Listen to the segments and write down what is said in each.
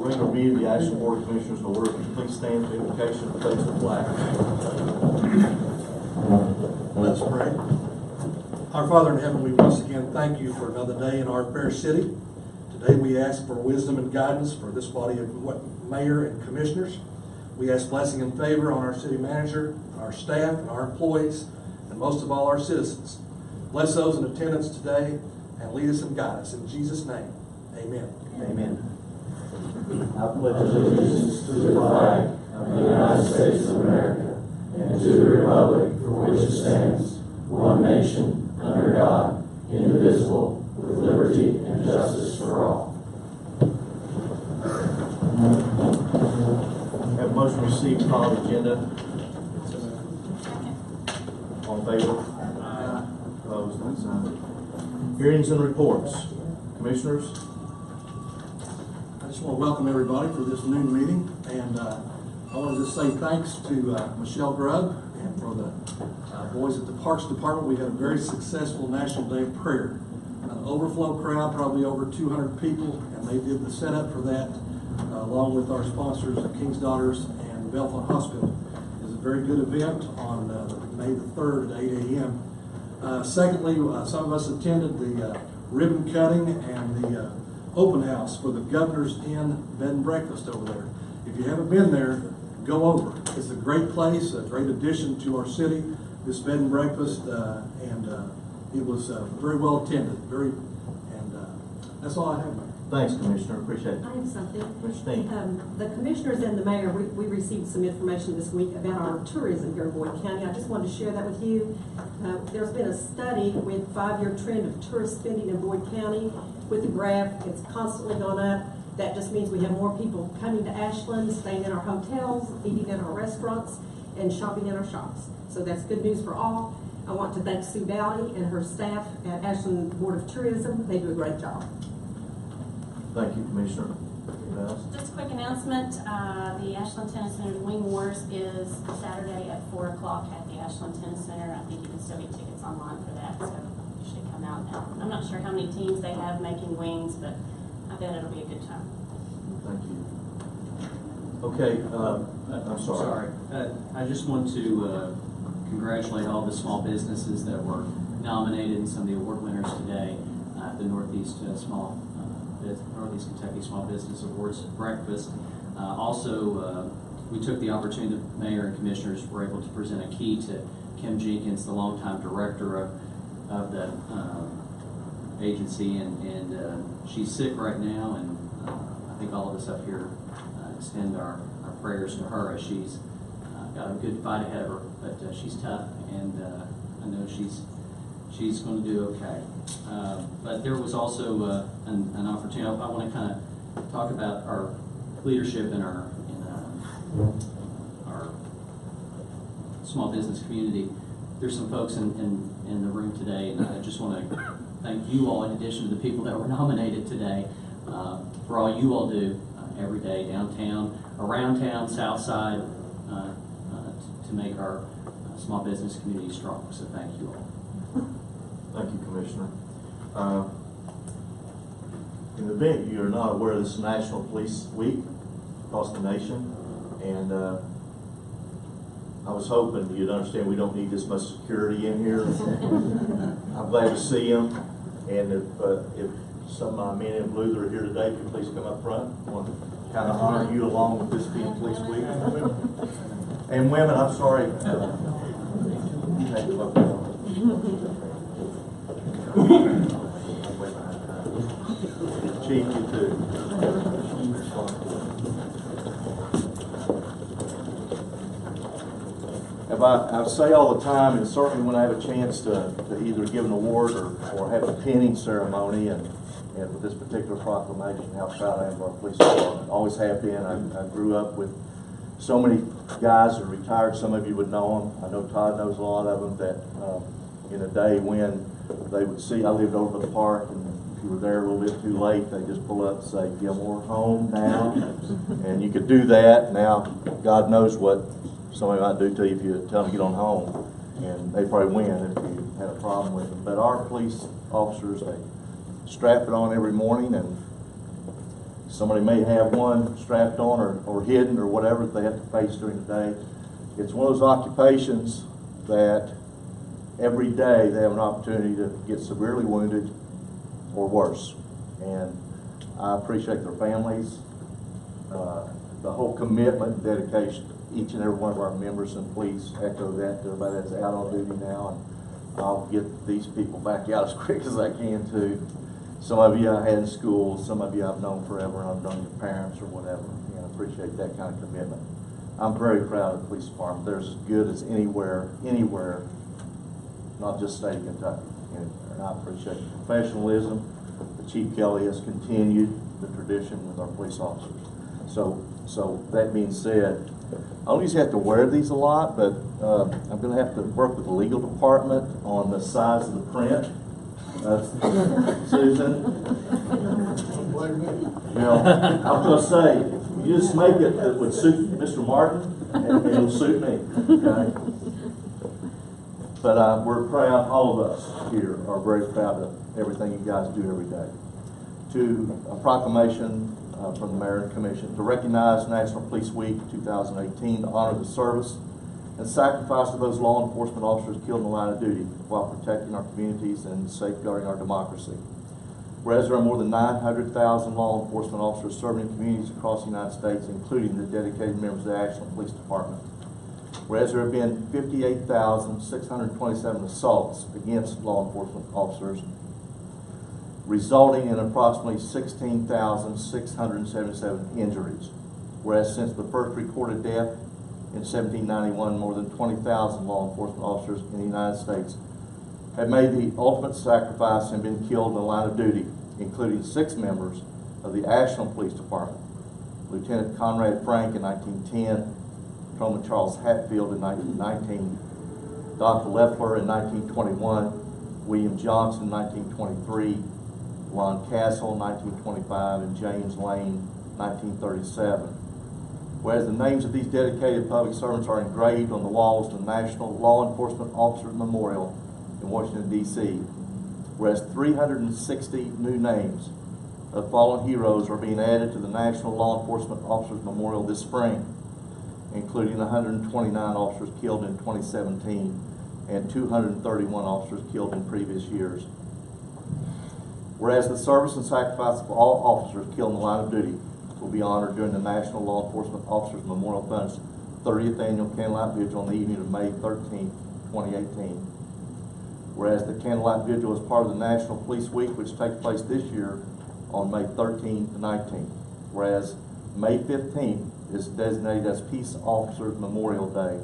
bring a review of the Ashland Board of Commissioners to order. Please stand for invocation and place the flag. Let us pray. Our Father in heaven, we once again thank you for another day in our fair city. Today we ask for wisdom and guidance for this body of mayor and commissioners. We ask blessing and favor on our city manager, our staff, and our employees, and most of all our citizens. Bless those in attendance today and lead us and guide us. In Jesus' name, amen. Amen. I pledge allegiance to the flag of the United States of America and to the republic for which it stands, one nation, under God, indivisible, with liberty and justice for all. Have a motion received to follow the agenda. All in favor? Aye. Opposed? Like sign. Hearings and reports. Commissioners? I just want to welcome everybody for this noon meeting, and I wanted to say thanks to Michelle Grubb and for the boys at the Parks Department. We had a very successful National Day of Prayer. An overflow crowd, probably over 200 people, and they did the setup for that, along with our sponsors, the King's Daughters and Belfont Hospital. It was a very good event on May the 3rd at 8 a.m. Secondly, some of us attended the ribbon cutting and the open house for the Governor's Inn Bed and Breakfast over there. If you haven't been there, go over. It's a great place, a great addition to our city, this bed and breakfast, and it was very well attended. That's all I have. Thanks, Commissioner. Appreciate it. I have something. Commissioner. The commissioners and the mayor, we received some information this week about our tourism here in Boyd County. I just wanted to share that with you. There's been a study with 5-year trend of tourist spending in Boyd County. With the graph, it's constantly gone up. That just means we have more people coming to Ashland, staying in our hotels, eating in our restaurants, and shopping in our shops. So that's good news for all. I want to thank Sue Valley and her staff at Ashland Board of Tourism. They do a great job. Thank you, Commissioner. Anything else? Just a quick announcement, the Ashland Tennis Center's Wing Wars is Saturday at 4 o'clock at the Ashland Tennis Center. I think you can still get tickets online for that, so you should come out now. I'm not sure how many teams they have making wings, but I bet it'll be a good time. Thank you. Okay, I'm sorry. I just want to congratulate all the small businesses that were nominated and some of the award winners today at the Northeast Northeast Kentucky Small Business Awards breakfast. Also, we took the opportunity, the mayor and commissioners were able to present a key to Kim Jenkins, the longtime director of the agency, and she's sick right now, and I think all of us up here extend our prayers to her as she's got a good fight ahead of her, but she's tough, and I know she's going to do okay. But there was also an opportunity. I want to kind of talk about our leadership in our small business community. There's some folks in the room today, and I just want to thank you all, in addition to the people that were nominated today, for all you all do every day, downtown, around town, south side, to make our small business community strong. So thank you all. Thank you, Commissioner. In the event you're not aware, this is National Police Week across the nation, and I was hoping you'd understand we don't need this much security in here. I'm glad to see them, and if some of my men in blue that are here today could please come up front. I want to kind of honor you along with this being Police Week. And women, I'm sorry. Chief, you too. I say all the time, and certainly when I have a chance to either give an award or have a pinning ceremony, and with this particular proclamation, how proud I am of our police department. Always have been. I grew up with so many guys that are retired. Some of you would know them. I know Todd knows a lot of them, that in a day when they would see, I lived over the park, and if you were there a little bit too late, they just pull up and say, "Gilmore, home now." And you could do that. Now, God knows what somebody might do to you if you tell them to get on home, and they probably win if you had a problem with them. But our police officers, they strap it on every morning and Somebody may have one strapped on or hidden or whatever that they have to face during the day. It's one of those occupations that every day they have an opportunity to get severely wounded or worse. And I appreciate their families, the whole commitment and dedication to each and every one of our members, and please echo that to everybody that's out on duty now. And I'll get these people back out as quick as I can too. Some of you I had in school, some of you I've known forever, and I've known your parents or whatever. I appreciate that kind of commitment. I'm very proud of the police department. They're as good as anywhere, not just state of Kentucky. And I appreciate the professionalism. Chief Kelly has continued the tradition with our police officers. So that being said, I don't usually have to wear these a lot, but I'm going to have to work with the legal department on the size of the print. Susan? You know, I was going to say, you just make it that would suit Mr. Martin, and it'll suit me. Okay? But we're proud, all of us here are very proud of everything you guys do every day. To a proclamation from the Mayor and Commission to recognize National Police Week 2018, to honor the service and sacrifice of those law enforcement officers killed in the line of duty while protecting our communities and safeguarding our democracy. Whereas there are more than 900,000 law enforcement officers serving in communities across the United States, including the dedicated members of the Ashland Police Department. Whereas there have been 58,627 assaults against law enforcement officers, resulting in approximately 16,677 injuries. Whereas since the first recorded death in 1791, more than 20,000 law enforcement officers in the United States have made the ultimate sacrifice and been killed in the line of duty, including 6 members of the Ashland Police Department: Lieutenant Conrad Frank in 1910, Patrolman Charles Hatfield in 1919, Dr. Leffler in 1921, William Johnson in 1923, Lon Castle in 1925, and James Lane 1937. Whereas the names of these dedicated public servants are engraved on the walls of the National Law Enforcement Officers Memorial in Washington, D.C. Whereas 360 new names of fallen heroes are being added to the National Law Enforcement Officers Memorial this spring, including 129 officers killed in 2017 and 231 officers killed in previous years. Whereas the service and sacrifice of all officers killed in the line of duty will be honored during the National Law Enforcement Officers Memorial Fund's 30th Annual Candlelight Vigil on the evening of May 13, 2018. Whereas the Candlelight Vigil is part of the National Police Week, which takes place this year on May 13 to 19. Whereas May 15th is designated as Peace Officers Memorial Day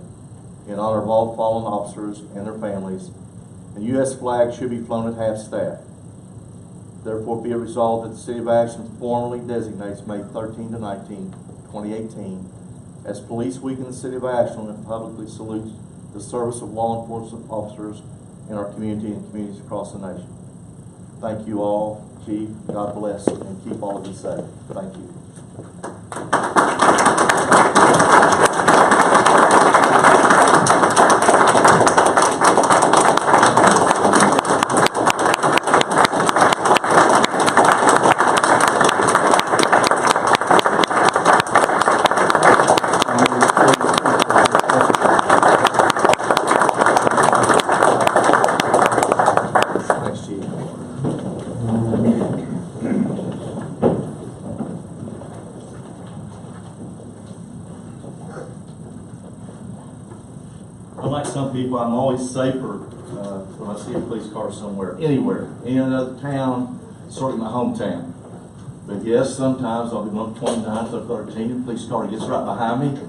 in honor of all fallen officers and their families. The U.S. flag should be flown at half-staff. Therefore, be it resolved that the City of Ashland formally designates May 13 to 19, 2018 as Police Week in the City of Ashland and publicly salutes the service of law enforcement officers in our community and communities across the nation. Thank you all. Chief, God bless, and keep all of you safe. Thank you. Unlike some people, I'm always safer when I see a police car somewhere, anywhere, in another town, certainly my hometown. But yes, sometimes I'll be on 29th or 13th, the police car gets right behind me.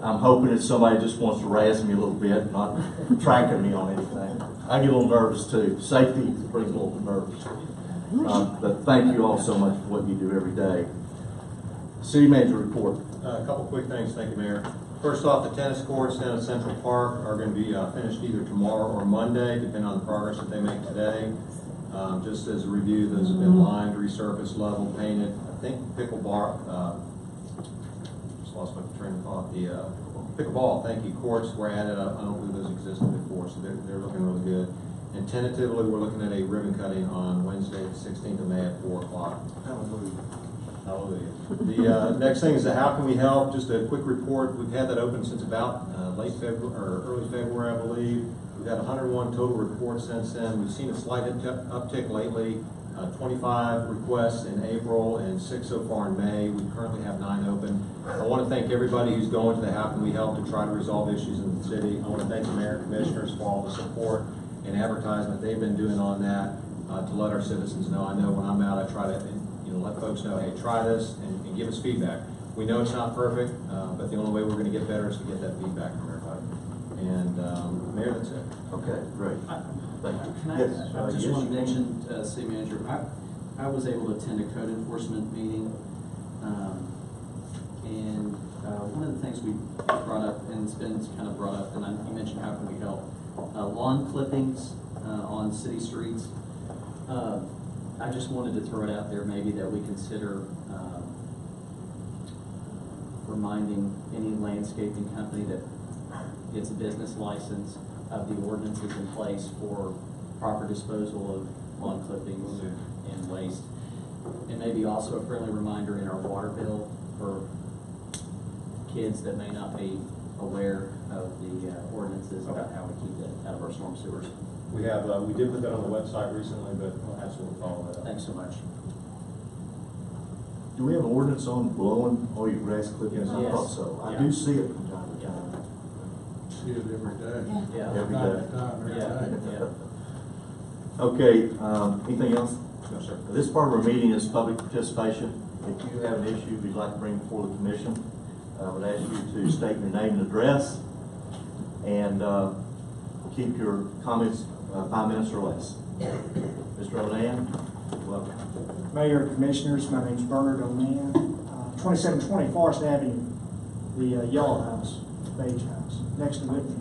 I'm hoping that somebody just wants to razz me a little bit, not tracking me on anything. I get a little nervous too. Safety brings a little nerves. But thank you all so much for what you do every day. City Manager report. A couple quick things, thank you, Mayor. First off, the tennis courts down at Central Park are going to be finished either tomorrow or Monday, depending on the progress that they make today. Just as a review, those have been lined, resurfaced, leveled, painted. I think pickleball, just lost my train of thought. The pickleball, thank you, courts were added. I don't believe those existed before, so they're looking really good. And tentatively, we're looking at a ribbon cutting on Wednesday, the 16th of May at 4 o'clock. Hallelujah. Hallelujah. The next thing is the how can we help? Just a quick report. We've had that open since about late February or early February, I believe. We've had 101 total reports since then. We've seen a slight uptick lately. 25 requests in April and 6 so far in May. We currently have 9 open. I want to thank everybody who's going to the How Can We Help to try to resolve issues in the city. I want to thank the mayor and commissioners for all the support and advertisement they've been doing on that to let our citizens know. I know when I'm out, I try to let folks know, hey, try this and give us feedback. We know it's not perfect, but the only way we're going to get better is to get that feedback from everybody. And Mayor, that's it. Okay, great. Thank you. Can I, Yes, I just yes, want to you can. mention, City Manager, I was able to attend a code enforcement meeting, and one of the things we brought up, and it's been kind of brought up, and you mentioned how can we help, lawn clippings on city streets. I just wanted to throw it out there, maybe that we consider reminding any landscaping company that gets a business license of the ordinances in place for proper disposal of lawn clippings and waste. And maybe also a friendly reminder in our water bill for kids that may not be aware of the ordinances about how we keep it out of our storm sewers. We did put that on the website recently, but we'll absolutely follow that up. Thanks so much. Do we have an ordinance on blowing all your grass clippings? I Yes. thought so. I Yeah. do see it from time to time. See it every day. Yeah. Every Time day. to time, every Yeah. day. Okay, anything else? No, sir. This part of our meeting is public participation. If you have an issue you'd like to bring before the commission, I would ask you to state your name and address and keep your comments 5 minutes or less. Mr. Onan, welcome. Mayor, Commissioners, my name's Bernard Onan, 2720 Forest Avenue, the yellow house, beige house, next to Whitney.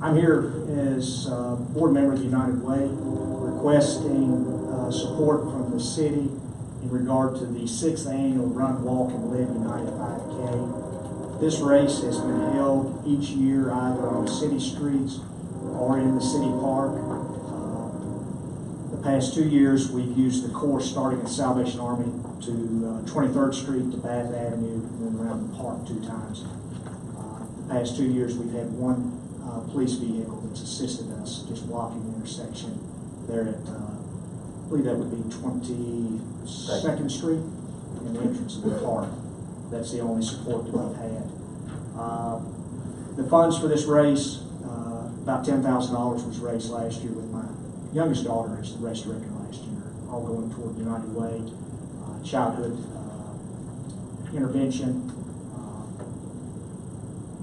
I'm here as board member of the United Way, requesting support from the city in regard to the 6th annual Run, Walk, and Live United 5K. This race has been held each year either on city streets or in the city park. The past 2 years, we've used the course starting at Salvation Army to 23rd Street to Bath Avenue and then around the park 2 times. The past 2 years, we've had one police vehicle that's assisted us just blocking the intersection there at, I believe that would be 22nd Street and the entrance of the park. That's the only support that I've had. The funds for this race, about $10,000 was raised last year with my youngest daughter as the race director last year, all going toward United Way, childhood intervention,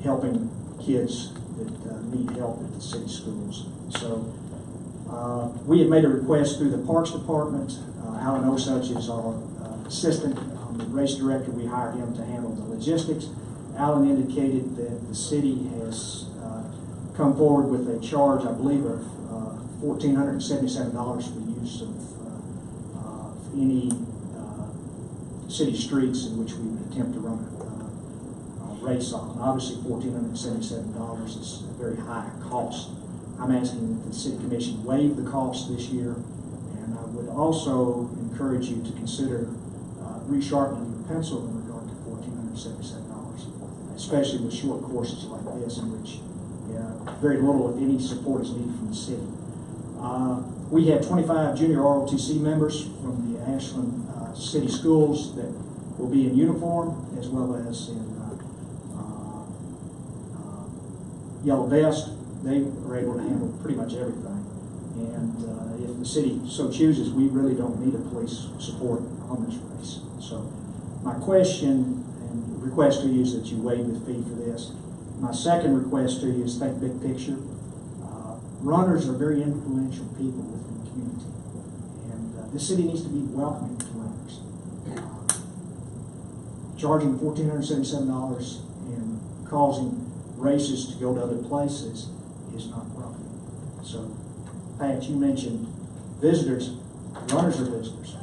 helping kids that need help at the city schools. So we had made a request through the Parks Department. Alan Osage is our assistant race director. We hired him to handle the logistics. Alan indicated that the city has come forward with a charge, I believe, of $1,477 for the use of any city streets in which we would attempt to run a race on. Obviously, $1,477 is a very high cost. I'm asking that the City Commission waive the cost this year, and I would also encourage you to consider resharpening your pencil in regard to $1,477, especially with short courses like this in which very little, if any, support is needed from the city. We had 25 junior ROTC members from the Ashland city schools that will be in uniform as well as in yellow vest. They are able to handle pretty much everything. And if the city so chooses, we really don't need a police support on this race. So my question and request to you is that you waive the fee for this. My second request to you is think big picture. Runners are very influential people within the community. And this city needs to be welcoming to runners. Charging $1,477 and causing races to go to other places is not welcome. So, Pat, you mentioned visitors. Runners are visitors.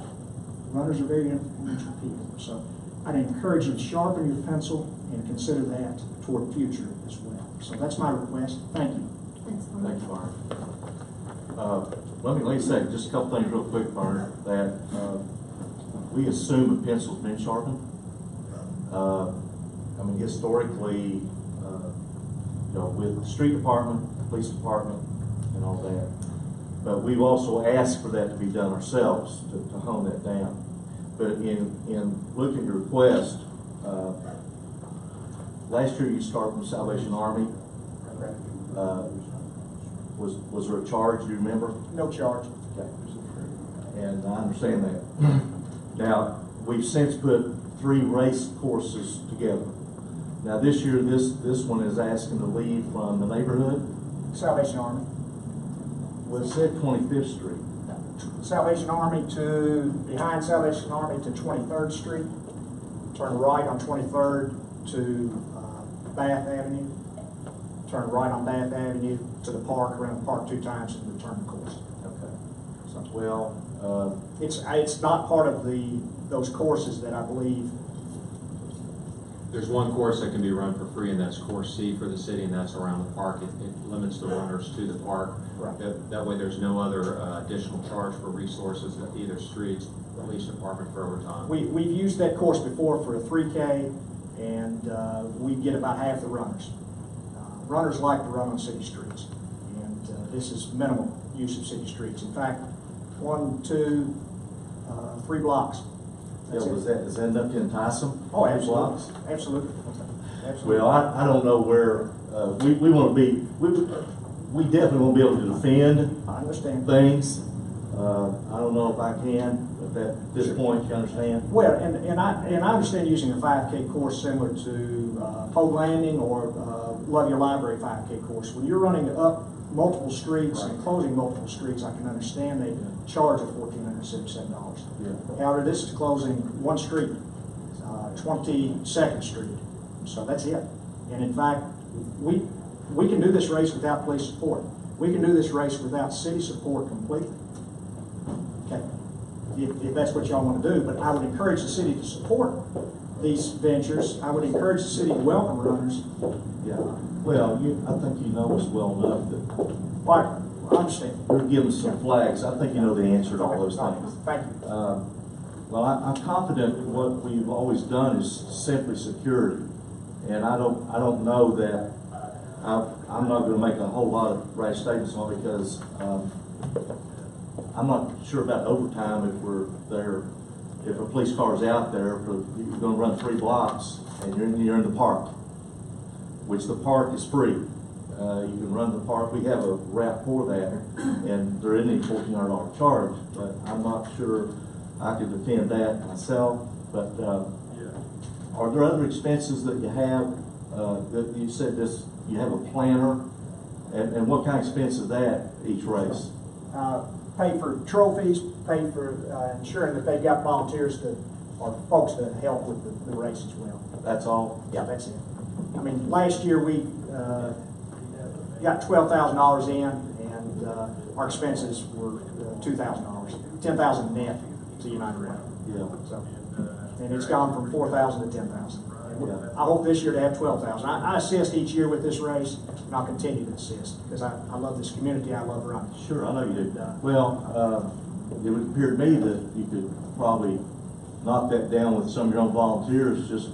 Runners are very influential people. So, I'd encourage you to sharpen your pencil and consider that toward the future as well. So that's my request. Thank you. Thanks, Thank you, Barnard. Let me say just a couple things real quick, Barnard, that we assume a pencil's been sharpened. I mean, historically, with the street department, police department, and all that. But we've also asked for that to be done ourselves, to hone that down. But in looking at your request, last year you started from Salvation Army. Was there a charge, do you remember? No charge. Okay. And I understand that. Now, we've since put 3 race courses together. Now, this year, this one is asking to leave from the neighborhood. Salvation Army. Well, it said 25th Street. Salvation Army to, behind Salvation Army to 23rd Street. Turn right on 23rd to Bath Avenue. Turn right on Bath Avenue to the park, around the park 2 times, and return the course. Okay. So, well, It's not part of those courses that I believe. There's one course that can be run for free, and that's course C for the city, and that's around the park. It limits the runners to the park. Right. That way there's no other additional charge for resources at either streets, police department for overtime. We've used that course before for a 3K, and we get about half the runners. Runners like to run on city streets, and this is minimal use of city streets. In fact, 1, 2, 3 blocks. That's it. does that enough to entice them? Oh, 3 absolutely. blocks? Absolutely. Absolutely. Well, I don't know where, we want to be, we definitely want to be able to defend I understand. things. I don't know if I can, but at this point, you understand? Well, and I understand using a 5K course similar to Pogue Landing or Love Your Library 5K course. When you're running up multiple streets and closing multiple streets, I can understand they charge of $1,477. Yeah. However, this is closing one street, 22nd Street. So that's it. And in fact, we can do this race without police support. We can do this race without city support completely. Okay. If that's what y'all want to do, but I would encourage the city to support these ventures. I would encourage the city to welcome runners. Yeah. Well, I think you know us well enough that Right, I understand. you're giving some flags. I think you know the answer to all those things. Thank you. Well, I'm confident that what we've always done is simply security. And I don't know that, I'm not going to make a whole lot of rash statements on it because I'm not sure about overtime if we're there, if a police car is out there, you're going to run 3 blocks and you're in the park, which the park is free. You can run the park. We have a route for that, and there isn't any $1,400 charge, but I'm not sure I could defend that myself. But are there other expenses that you have, that you said this, you have a planner, and what kind of expense is that each race? Pay for trophies, pay for ensuring that they've got volunteers or folks to help with the race as well. That's all? Yeah, that's it. I mean, last year we got $12,000 in, and our expenses were $2,000, $10,000 net to United Red. Yeah. So, and it's gone from 4,000 to 10,000. Yeah. I hope this year to have 12,000. I assist each year with this race, and I'll continue to assist because I love this community. I love running. Sure, I know you do. Well, it would appear to me that you could probably knock that down with some of your own volunteers, just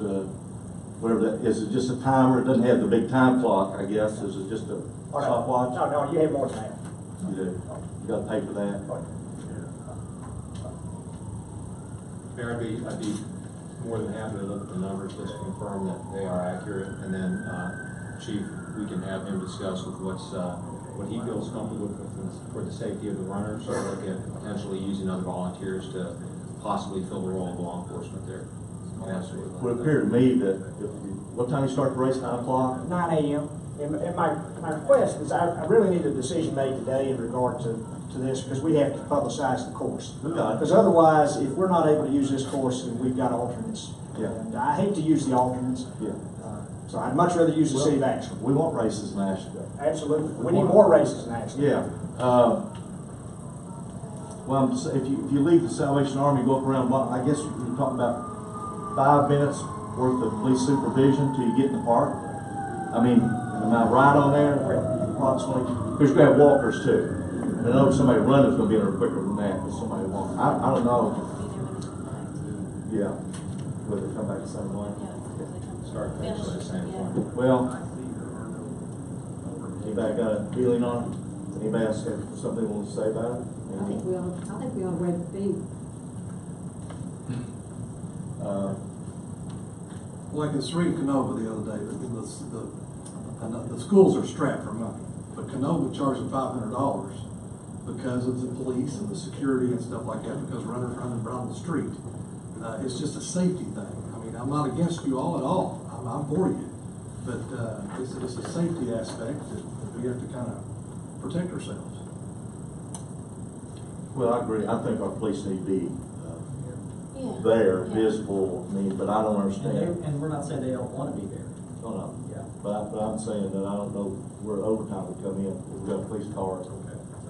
whatever that, is it just a timer? It doesn't have the big time clock, I guess. Is it just a stopwatch? No, you have more than that. You do. You got to pay for that. Mayor, I'd be more than happy to look at the numbers, just to confirm that they are accurate, and then, Chief, we can have him discuss with what he feels comfortable with for the safety of the runners, or look at potentially using other volunteers to possibly fill the role of law enforcement there. Absolutely. It would appear to me that what time you start the race, 9 o'clock? 9 a.m. And my request is I really need a decision made today in regard to this because we have to publicize the course. We got it. Because otherwise, if we're not able to use this course, then we've got alternates. Yeah. And I hate to use the alternates. Yeah. So I'd much rather use the city of Ashland. We want races in Ashland. Absolutely. We need more races in Ashland. Yeah. Well, if you leave the Salvation Army, go up around, I guess you're talking about 5 minutes worth of police supervision till you get in the park. I mean, am I right on there? Approximately. Because we have walkers too. I know somebody running is going to be in there quicker than that, but somebody walking. I don't know. Yeah, will they come back the same way? Start finishing the same point. Well, anybody got a feeling on it? Anybody else have something they want to say about it? I think we ought to waive the fee. Like in Serene Canova the other day, the schools are strapped for money, but Canova charged them $500 because of the police and the security and stuff like that, because runners running around the street. It's just a safety thing. I mean, I'm not against you all at all. I'm for you. But it's a safety aspect that we have to kind of protect ourselves. Well, I agree. I think our police need to be Yeah. there, Yeah. visible, I mean, but I don't understand. And we're not saying they don't want to be there. No, no. Yeah. But I'm saying that I don't know where overtime would come in. If we got a police car or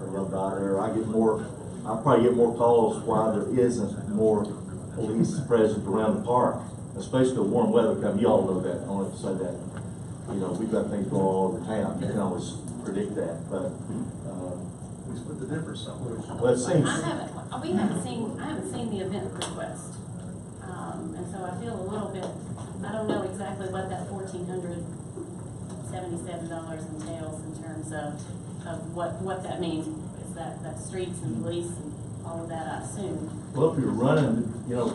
run by there, I probably get more calls why there isn't more police present around the park, especially the warm weather come. You all know that. I don't have to say that. You know, we've got things going on all over town. You can always predict that, but, We split the difference somewhere. well, it seems. I haven't seen the event request. And so I feel a little bit, I don't know exactly what that $1,477 entails in terms of what that means. Is that streets and police and all of that, I assume? Well, if you're running, you're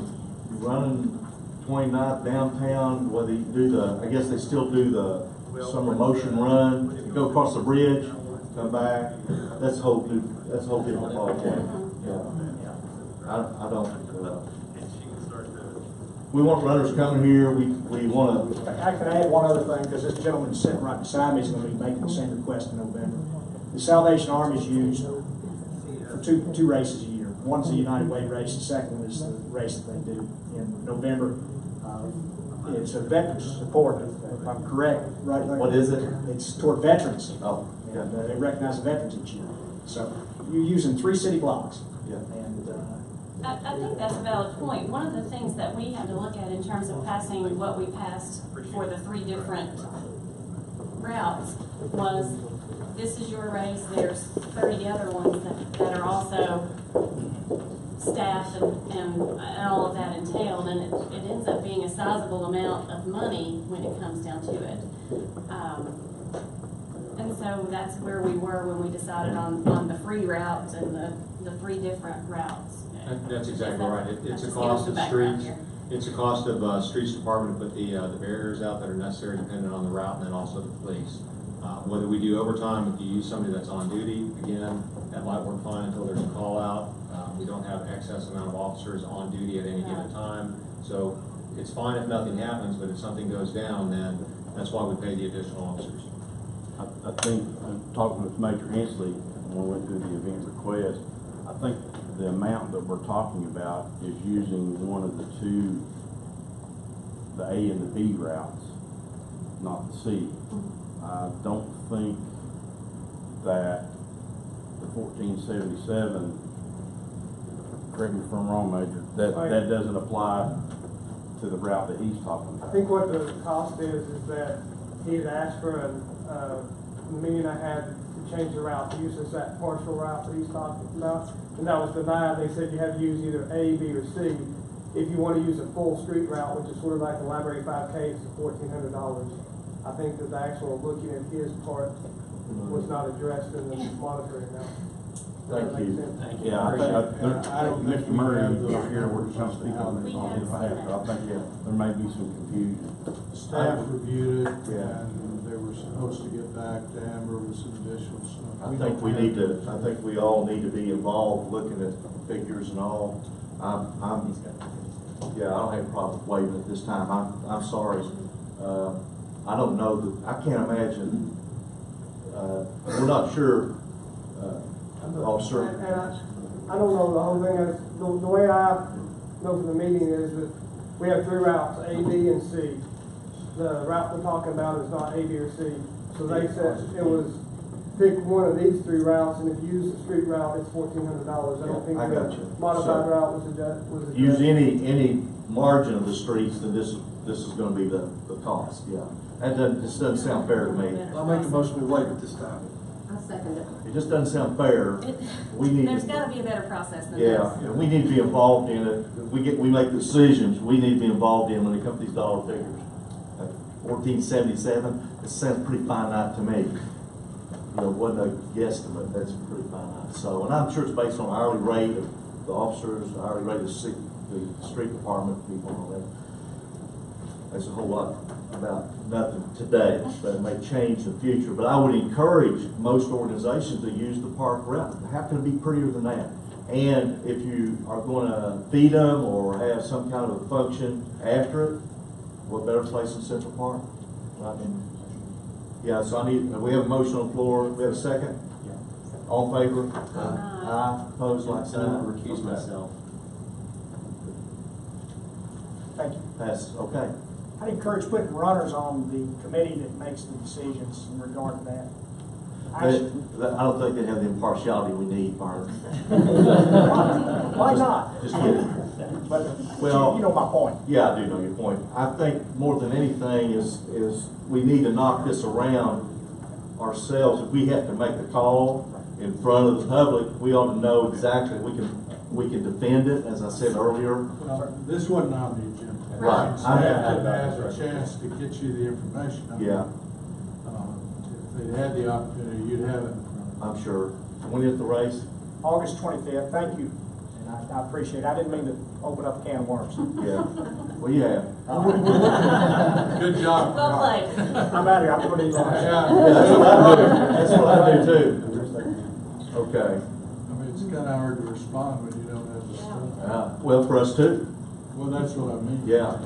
running 29th downtown, whether you do I guess they still do the summer motion run, you go across the bridge, come back, that's a whole different ballgame. Yeah. I don't, we want runners coming here, we want to, I can add one other thing, because this gentleman sitting right beside me is going to be making the same request in November. The Salvation Army is used for two races a year. One's the United Way race, the second one is the race that they do in November. It's a veterans support, if I'm correct, right? Larry? what is it? It's toward veterans. Oh, And they recognize the veterans each year. So you're using 3 city blocks. yeah. And I think that's a valid point. One of the things that we had to look at in terms of passing what we passed for the 3 different routes was, this is your race, there's 30 other ones that are also staffed and all of that entailed, and it ends up being a sizable amount of money when it comes down to it. And so that's where we were when we decided on the free routes and the 3 different routes. That's exactly right. It's Just a give cost us the of background streets. here. It's a cost of streets department to put the barriers out that are necessary depending on the route, and then also the police. Whether we do overtime, if you use somebody that's on duty, again, that might work fine until there's a call out. We don't have excess amount of officers on duty at any given time. So it's fine if nothing happens, but if something goes down, then that's why we pay the additional officers. I think, talking with Major Hensley, when we went through the event request, I think the amount that we're talking about is using one of the 2, the A and the B routes, not the C. I don't think that the 1477, correct me if I'm wrong, Major, that doesn't apply to the route that he's talking I about. think what the cost is that he had asked for the meeting I had to change the route to use that partial route that he's talking about, and that was denied. They said you have to use either A, B, or C. If you want to use a full street route, which is sort of like the Library 5K, it's $1,400. I think that the actual looking at his part was not addressed in the monitoring now. Thank you. Yeah, I think Mr. Murray is here, we're just gonna speak on his behalf, but I think there may be some confusion. Staff reviewed it, Yeah. and they were supposed to get back to Amber with some additional stuff. I think we all need to be involved, looking at figures and all. I don't have a problem waiving it this time. I'm sorry. I don't know I can't imagine, we're not sure, officer. And I don't know the whole thing. The way I know from the meeting is that we have 3 routes, A, B, and C. The route we're talking about is not A, B, or C. So they said it was pick one of these 3 routes, and if you use the street route, it's $1,400. I don't think I got you. the modified So, route was addressed. Use any margin of the streets, then this is gonna be the cost, yeah. This doesn't sound fair to me. I'll make a motion to waive it this time. I second it. It just doesn't sound fair. We need. There's gotta be a better process than Yeah, this. and we need to be involved in it. We make decisions, we need to be involved in when it comes to these dollar figures. 1477, it sounds pretty finite to me. You know, it wasn't a guesstimate, that's pretty finite. So, and I'm sure it's based on hourly rate of the officers, hourly rate of the street department people and all that. That's a whole lot about nothing today, but it may change in the future. But I would encourage most organizations to use the park route. How can it be prettier than that? And if you are going to feed them or have some kind of a function after it, what better place than Central Park? Right? Yeah, so we have a motion on the floor. We have a second? All in favor? Aye. Opposed, like sign. I'm going to recuse myself. Thank you. Passes, okay. I'd encourage putting runners on the committee that makes the decisions in regard to that. I don't think they have the impartiality we need, Barb. Why not? Just kidding. But Well, you know my point. Yeah, I do know your point. I think more than anything is we need to knock this around ourselves. If we have to make the call in front of the public, we ought to know exactly, we can defend it, as I said earlier. Well, this wasn't on the agenda. Right. Staff didn't have a chance to get you the information. I mean, Yeah, if they'd had the opportunity, you'd have it in front of them. I'm sure. When is the race? August 25th, thank you. And I appreciate it. I didn't mean to open up a can of worms. Yeah. Well, you have. Good job. Well played. I'm out of here. I'm going to eat lunch. Yeah. That's what I do. That's what I do too. Okay. I mean, it's kind of hard to respond when you don't have the stuff. Well, for us too. Well, that's what I mean. Yeah.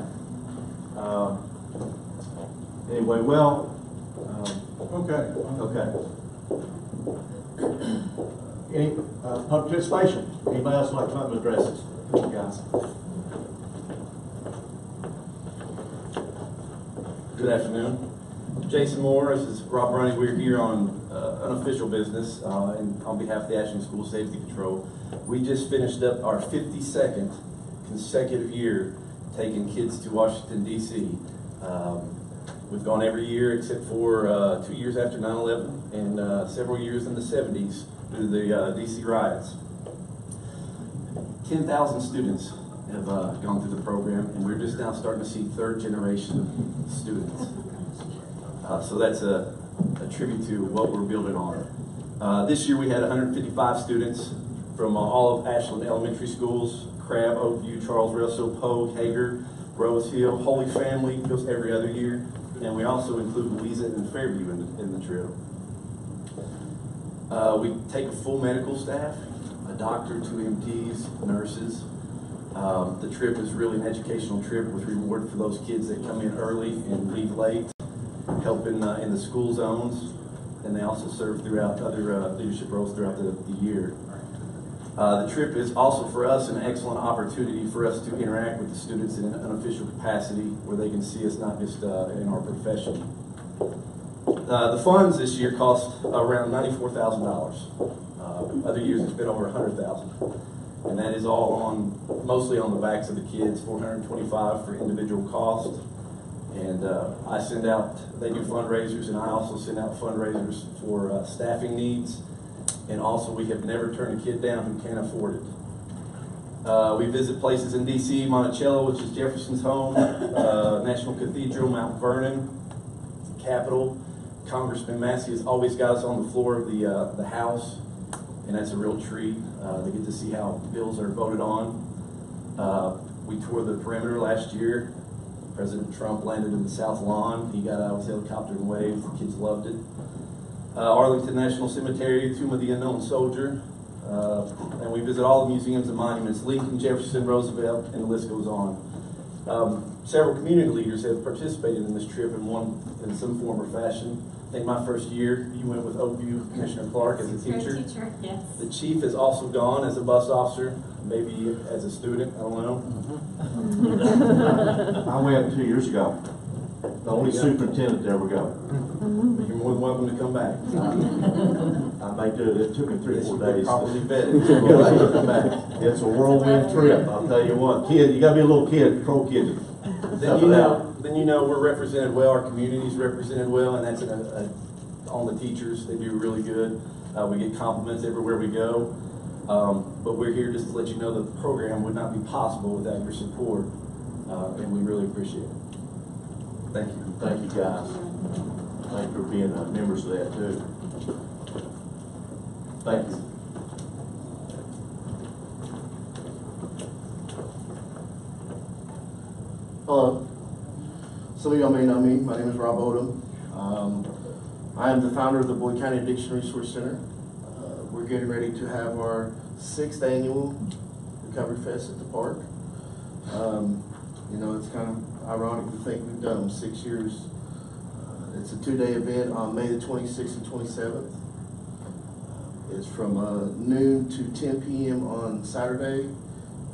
Anyway, well, Okay. okay. Any participation? Anybody else like to come and address us? Guys. Good afternoon. Jason Moore, this is Rob Browning. We're here on unofficial business and on behalf of the Ashland School Safety Patrol. We just finished up our 52nd consecutive year taking kids to Washington, D.C. We've gone every year except for 2 years after 9/11 and several years in the 70s due to the D.C. riots. 10,000 students have gone through the program, and we're just now starting to see third generation students. So that's a tribute to what we're building on. This year we had 155 students from all of Ashland elementary schools: Crab, Oakview, Charles Russell, Pogue, Hager, Rose Hill, Holy Family, goes every other year. And we also include Louisa and Fairview in the trip. We take a full medical staff, a doctor, 2 MTs, nurses. The trip is really an educational trip with reward for those kids that come in early and leave late, help in the school zones, and they also serve throughout other leadership roles throughout the year. The trip is also for us an excellent opportunity for us to interact with the students in an unofficial capacity where they can see us not just in our profession. The funds this year cost around $94,000. Other years it's been over $100,000. And that is all mostly on the backs of the kids, $425 for individual cost. And they do fundraisers, and I also send out fundraisers for staffing needs. And also, we have never turned a kid down who can't afford it. We visit places in D.C., Monticello, which is Jefferson's home, National Cathedral, Mount Vernon, Capitol. Congressman Massey has always got us on the floor of the House, and that's a real treat. They get to see how bills are voted on. We toured the perimeter last year. President Trump landed in the South Lawn. He got out of his helicopter and waved. The kids loved it. Arlington National Cemetery, Tomb of the Unknown Soldier, and we visit all the museums and monuments, Lincoln, Jefferson, Roosevelt, and the list goes on. Several community leaders have participated in this trip in some form or fashion. I think my first year, you went with Oakview, Commissioner Clark as a teacher. Great teacher, yes. The chief has also gone as a bus officer, maybe as a student, I don't know. I went 2 years ago. The only superintendent to ever go. You're more than welcome to come back. I may do it. It took me 3 or 4 days. Probably vetted. Come back. It's a whirlwind trip, I'll tell you what. Kid, you gotta be a little kid, control kid. Then you know we're represented well, our community's represented well, and that's on the teachers. They do really good. We get compliments everywhere we go. But we're here just to let you know that the program would not be possible without your support, and we really appreciate it. Thank you. Thank you, guys. Thank you for being members of that too. Thank you. Hello. Some of y'all may know me. My name is Rob Odom. I am the founder of the Boyd County Addiction Resource Center. We're getting ready to have our 6th annual Recovery Fest at the park. You know, it's kind of ironic to think we've done them 6 years. It's a 2-day event on May the 26th and 27th. It's from noon to 10 p.m. on Saturday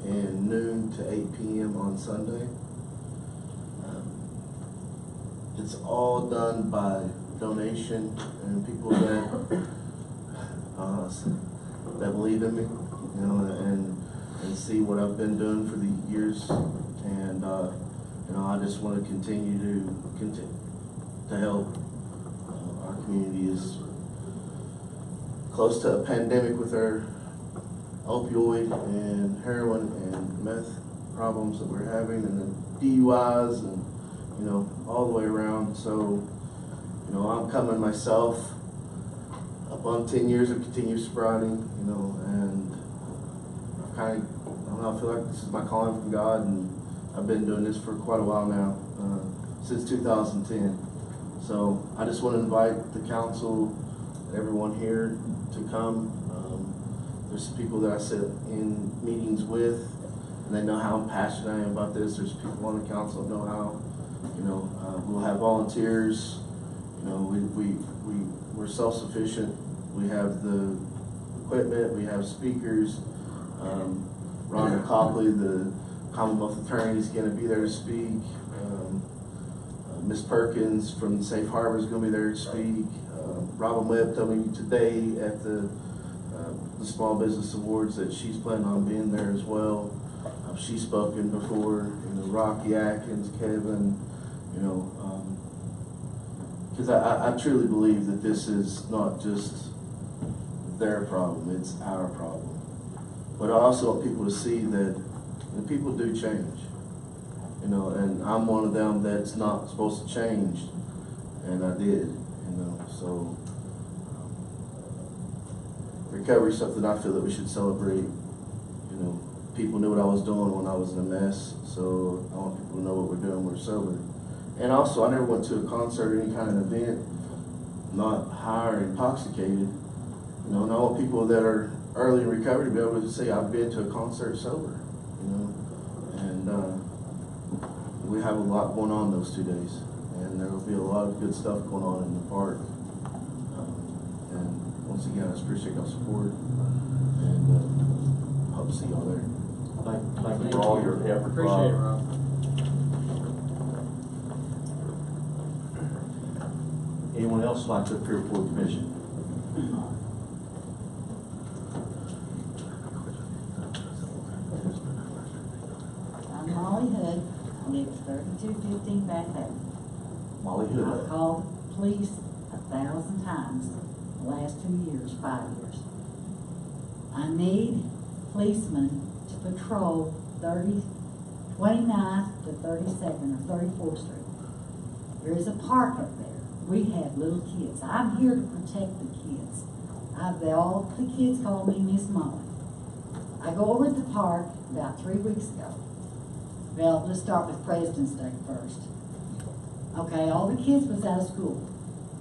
and noon to 8 p.m. on Sunday. It's all done by donation and people that believe in me, you know, and see what I've been doing for the years, and you know, I just want to continue to help. Our community is close to a pandemic with our opioid and heroin and meth problems that we're having, and the DUIs, and you know, all the way around. So, you know, I'm coming myself up on 10 years of continuous sobriety, you know, and I've kind of, I don't know, I feel like this is my calling from God, and I've been doing this for quite a while now, since 2010. So I just want to invite the council, everyone here to come. There's some people that I sit in meetings with, and they know how passionate I am about this. There's people on the council that know how. You know, we'll have volunteers. You know, we're self-sufficient. We have the equipment. We have speakers. Ron Copley, the Commonwealth Attorney, is going to be there to speak. Miss Perkins from Safe Harbor is going to be there to speak. Robin Webb told me today at the Small Business Awards that she's planning on being there as well. She's spoken before. You know, Rocky Atkins, Kevin. You know, because I truly believe that this is not just their problem, it's our problem. But I also want people to see that people do change. You know, and I'm one of them that's not supposed to change, and I did. You know, so recovery is something I feel that we should celebrate. You know, people knew what I was doing when I was in a mess, so I want people to know what we're doing when we're sober. And also, I never went to a concert or any kind of event not high or intoxicated. You know, and I want people that are early in recovery to be able to say, I've been to a concert sober. You know, and we have a lot going on those 2 days, and there will be a lot of good stuff going on in the park. And once again, I just appreciate your support, and hope to see y'all there. Thank you for all your effort. Appreciate it, Rob. Anyone else like to appear before the commission? I'm Molly Hood. I live at 3215 Back Bay. Molly Hood. I've called the police 1,000 times the last 2 years, 5 years. I need policemen to patrol 29th to 32nd or 34th Street. There is a park up there. We have little kids. I'm here to protect the kids. All the kids call me Miss Molly. I go over to the park about 3 weeks ago. Well, let's start with President's Day first. Okay, all the kids was out of school.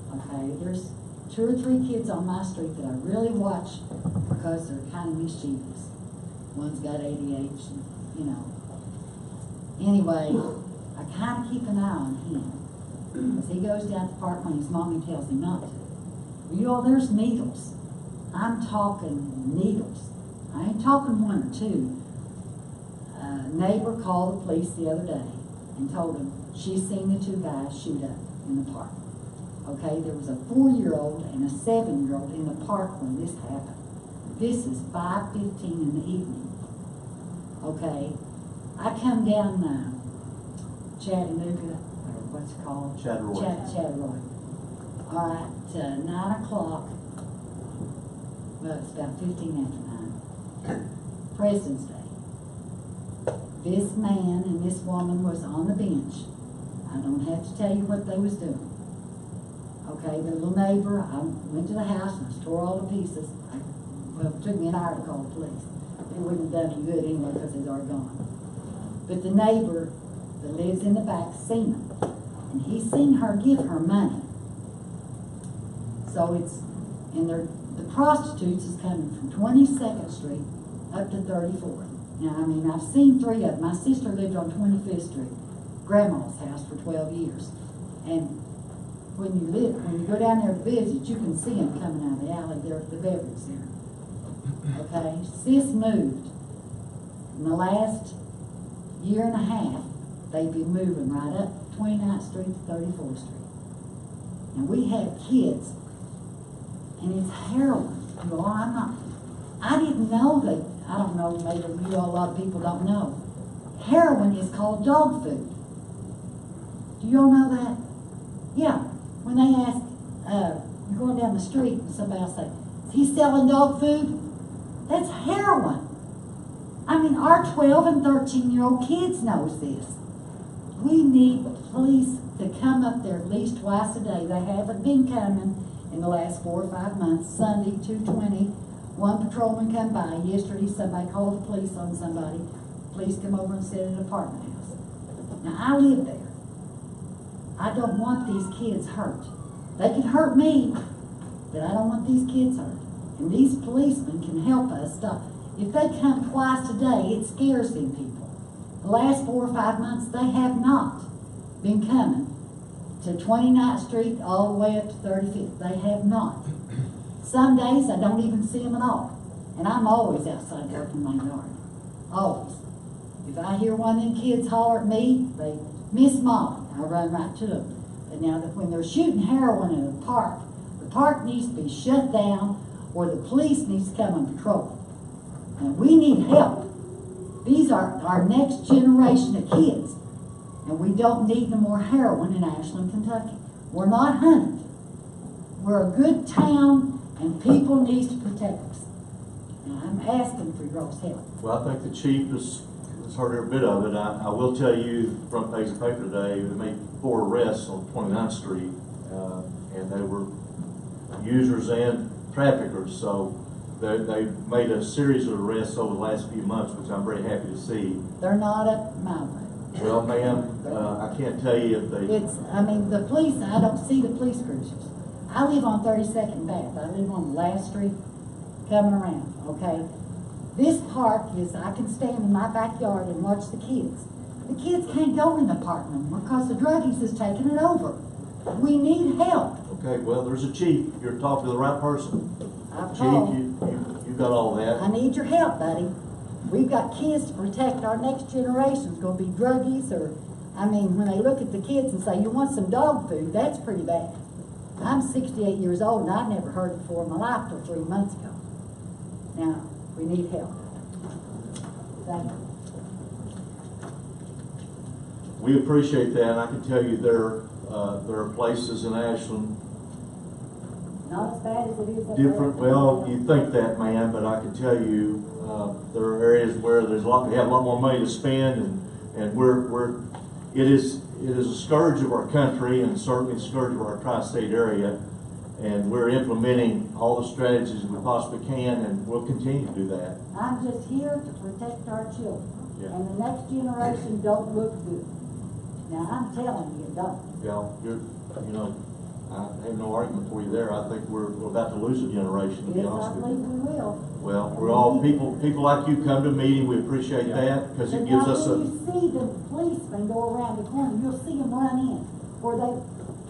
Okay, there's 2 or 3 kids on my street that I really watch because they're kind of mischievous. One's got ADHD, you know. Anyway, I kind of keep an eye on him. As he goes down to the park when his mommy tells him not to. You know, there's needles. I'm talking needles. I ain't talking 1 or 2. A neighbor called the police the other day and told them she's seen the 2 guys shoot up in the park. Okay, there was a 4-year-old and a 7-year-old in the park when this happened. This is 5:15 in the evening. Okay, I come down Chattanooga, or what's it called? Chatteroy. Chatteroy. All right, 9 o'clock, well, it's about 15 after 9, President's Day. This man and this woman was on the bench. I don't have to tell you what they was doing. Okay, the little neighbor, I went to the house and I tore all the pieces. Well, it took me an hour to call the police. It wouldn't have done any good anyway because they'd already gone. But the neighbor that lives in the back seen them. And he seen her give her money. So it's, and the prostitutes is coming from 22nd Street up to 34th. Now, I mean, I've seen 3 of them. My sister lived on 25th Street, Grandma's house for 12 years. And when you go down there to visit, you can see them coming out of the alley there at the beverage center. Okay, sis moved. In the last year and a half, they've been moving right up 29th Street to 34th Street. And we have kids, and it's heroin. Well, I didn't know that. I don't know, maybe a lot of people don't know. Heroin is called dog food. Do you all know that? Yeah. When they ask, you're going down the street and somebody else say, is he selling dog food? That's heroin. I mean, our 12 and 13-year-old kids knows this. We need police to come up there at least twice a day. They haven't been coming in the last 4 or 5 months. Sunday, 2:20, one patrolman come by. Yesterday, somebody called the police on somebody. Police come over and sit in an apartment house. Now, I live there. I don't want these kids hurt. They can hurt me, but I don't want these kids hurt. And these policemen can help us stop. If they come twice a day, it scares them people. The last 4 or 5 months, they have not been coming to 29th Street all the way up to 35th. They have not. Some days, I don't even see them at all. And I'm always outside working my yard. Always. If I hear one of them kids holler at me, they Miss Molly, I run right to them. But now that when they're shooting heroin in a park, the park needs to be shut down or the police needs to come and patrol. And we need help. These are our next generation of kids. And we don't need no more heroin in Ashland, Kentucky. We're not hunted. We're a good town and people need to protect us. And I'm asking for your help. Well, I think the chief has heard every bit of it. I will tell you, front page of the paper today, they made 4 arrests on 29th Street, and they were users and traffickers. So they made a series of arrests over the last few months, which I'm very happy to see. They're not up my way. Well, ma'am, I can't tell you if they... I mean, the police, I don't see the police cruisers. I live on 32nd Bath. I live on the last street coming around, okay? This park is, I can stand in my backyard and watch the kids. The kids can't go in the park no more because the druggies has taken it over. We need help. Okay, well, there's a chief. You're talking to the right person. I've Chief, called. you got all that. I need your help, buddy. We've got kids to protect our next generation. It's going to be druggies or, I mean, when they look at the kids and say, you want some dog food, that's pretty bad. I'm 68 years old and I've never heard it before in my life till 3 months ago. Now, we need help. Thank you. We appreciate that, and I can tell you there are places in Ashland, Not as bad as it is up different, there. well, you think that, man, but I can tell you, there are areas where we have a lot more money to spend, and it is a scourge of our country, and certainly a scourge of our tri-state area, and we're implementing all the strategies we possibly can, and we'll continue to do that. I'm just here to protect our children. Yeah. And the next generation don't look good. Now, I'm telling you, it don't. Yeah, I have no argument for you there. I think we're about to lose a generation, to be Yes, I honest with believe you. we will. Well, we're all people like you come to a meeting. We appreciate that because it gives us But a. now when you see the policemen go around the corner, you'll see them run in. Or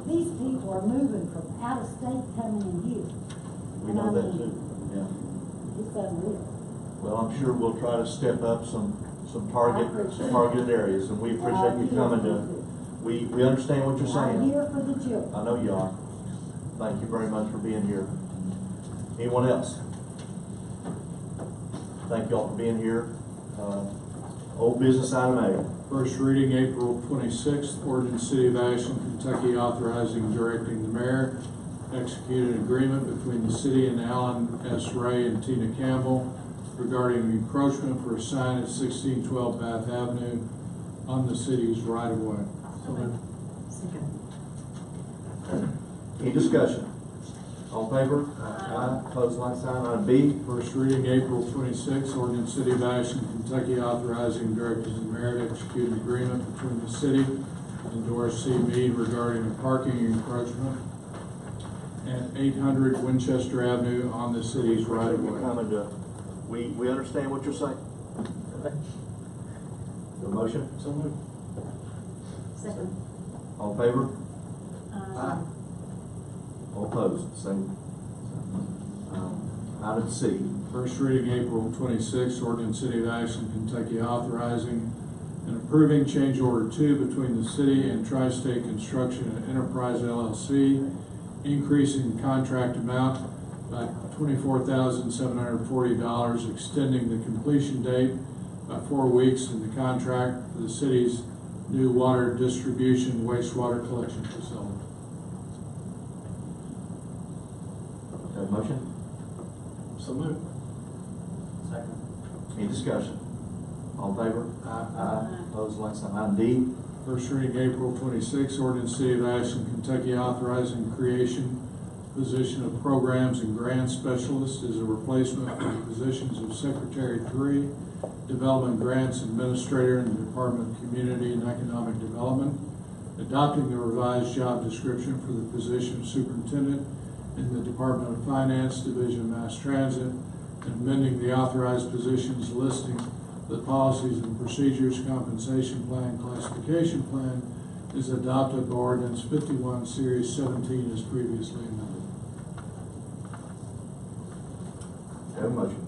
these people are moving from out of state coming in here. We And know I that mean, too. Yeah. It's unreal. Well, I'm sure we'll try to step up some targeted areas, and we appreciate you coming to. We understand what you're I'm saying. here for the children. I know you are. Thank you very much for being here. Anyone else? Thank you all for being here. Old business item A. First reading, April 26th, ordinance City of Ashland, Kentucky, authorizing and directing the mayor execute an agreement between the city and Alan S. Ray and Tina Campbell regarding encroachment for a sign at 1612 Bath Avenue on the city's right-of-way. Second. Any discussion? All in favor? Aye. Opposed, like sign. Item B. First reading, April 26, ordinance City of Ashland, Kentucky, authorizing directors and mayor to execute an agreement between the city and Doris C. Mead regarding a parking encroachment at 800 Winchester Avenue on the city's right of way. We understand what you're saying. The motion? So moved. Second. All in favor? Aye. All opposed? Same. Item C. First reading, April 26, ordinance City of Ashland, Kentucky, authorizing and approving change order 2 between the city and Tri-State Construction and Enterprise LLC, increasing the contract amount by $24,740, extending the completion date by 4 weeks in the contract for the city's new water distribution wastewater collection facility. Have a motion? So moved. Second. Any discussion? All in favor? Aye. Opposed, like sign. Item D. First reading, April 26, ordinance City of Ashland, Kentucky, authorizing creation position of programs and grant specialist as a replacement for the positions of Secretary 3, Development Grants Administrator in the Department of Community and Economic Development, adopting the revised job description for the position of Superintendent in the Department of Finance, Division of Mass Transit, and amending the authorized positions listing the policies and procedures, compensation plan, classification plan is adopted by ordinance 51, series 17 as previously amended. Have a motion?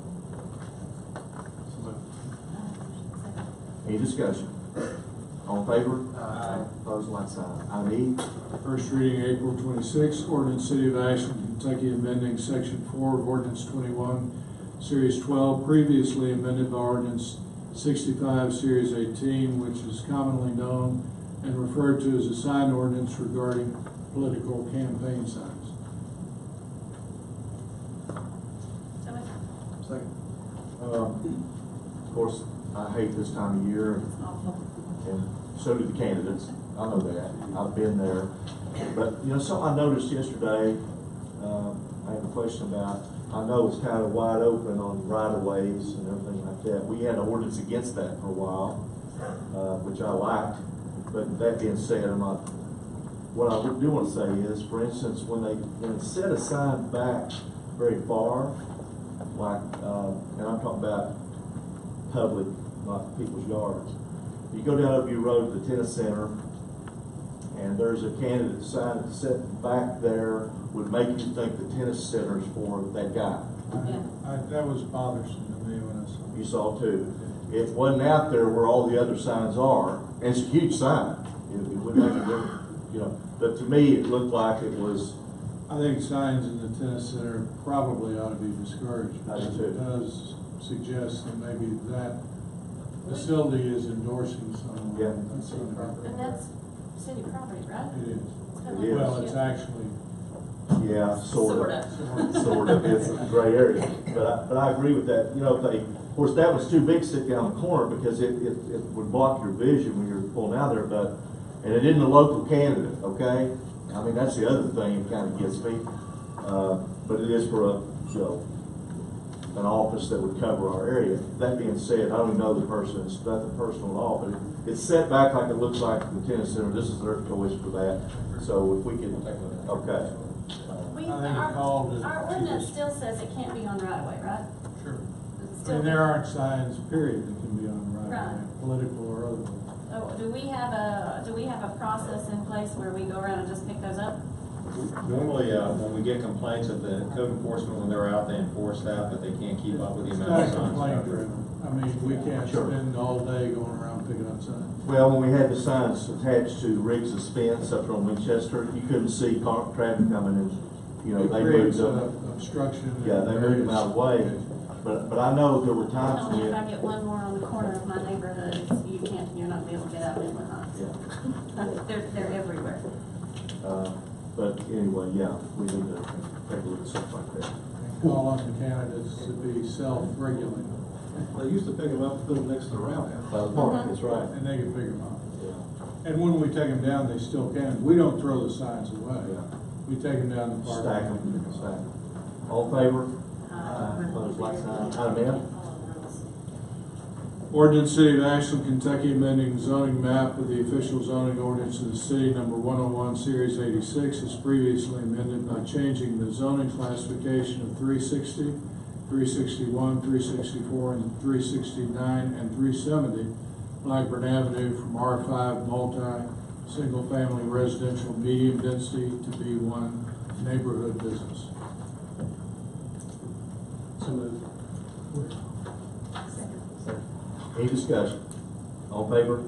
Any discussion? All in favor? Aye. Opposed, like sign. Item E. First reading, April 26, ordinance City of Ashland, Kentucky, amending section 4 of ordinance 21, series 12, previously amended by ordinance 65, series 18, which is commonly known and referred to as a sign ordinance regarding political campaign signs. So moved. Second. Of course, I hate this time of year, It's awful. and so do the candidates. I know that. I've been there. But, you know, something I noticed yesterday, I have a question about, I know it's kind of wide open on right-of-ways and everything like that. We had an ordinance against that for a while, which I liked. But that being said, what I do want to say is, for instance, when they set a sign back very far, like, and I'm talking about public, not people's yards. You go down Oakview Road to the tennis center, and there's a candidate sign that's set back there would make you think the tennis center's for that guy. That was bothersome to me when I saw it. You saw too. It wasn't out there where all the other signs are, and it's a huge sign. It wouldn't make a difference, you know. But to me, it looked like it was. I think signs in the tennis center probably ought to be discouraged. I do Because too. it does suggest that maybe that facility is endorsing someone. Yeah. That's city property. And that's city property, right? It is. It's It is. Well, it's actually. Yeah, sort of. Sorta. Sort of. It's a gray area. But I agree with that. You know, if they, of course, that was too big to stick down the corner because it would block your vision when you're pulling out there. And it isn't a local candidate, okay? I mean, that's the other thing that kind of gets me. But it is for an office that would cover our area. That being said, I don't even know the person. It's nothing personal at all, but it's set back like it looks like the tennis center. This is their choice for that. So if we can, okay. Our ordinance still says it can't be on right of way, right? Sure. Does it I still mean, there aren't signs, period, that can be on right, Right. political or otherwise. Oh, do we have a process in place where we go around and just pick those up? Normally, when we get complaints of the code enforcement, when they're out, they enforce that, but they can't keep up with the It's amount not of signs. complaint driven. I mean, we can't Sure. spend all day going around picking up signs. Well, when we had the signs attached to Riggs' Spence up on Winchester, you couldn't see traffic coming in. You know, It they creates moved them. obstruction. Yeah, they moved them out of the way. But I know there were times Tell me if I when. get one more on the corner of my neighborhood, you're not gonna be able to get out of it. Yeah. They're everywhere. But anyway, yeah, we need to take a look at stuff like that. Call on the candidates to be self-regulated, They used to pick them up and put them next to the roundhouse. By the park, that's right. and they can figure them out. Yeah. And when we take them down, they still can. We don't throw the signs away. Yeah. We take them down the park. Stack them, stack them. All in favor? Opposed, like sign. Item F. Ordinance City of Ashland, Kentucky, amending zoning map of the official zoning ordinance of the city, number 101, series 86, is previously amended by changing the zoning classification of 360, 361, 364, and 369, and 370 Blackburn Avenue from R5 multi-single-family residential medium density to B1 neighborhood business. So moved. Any discussion? All in favor?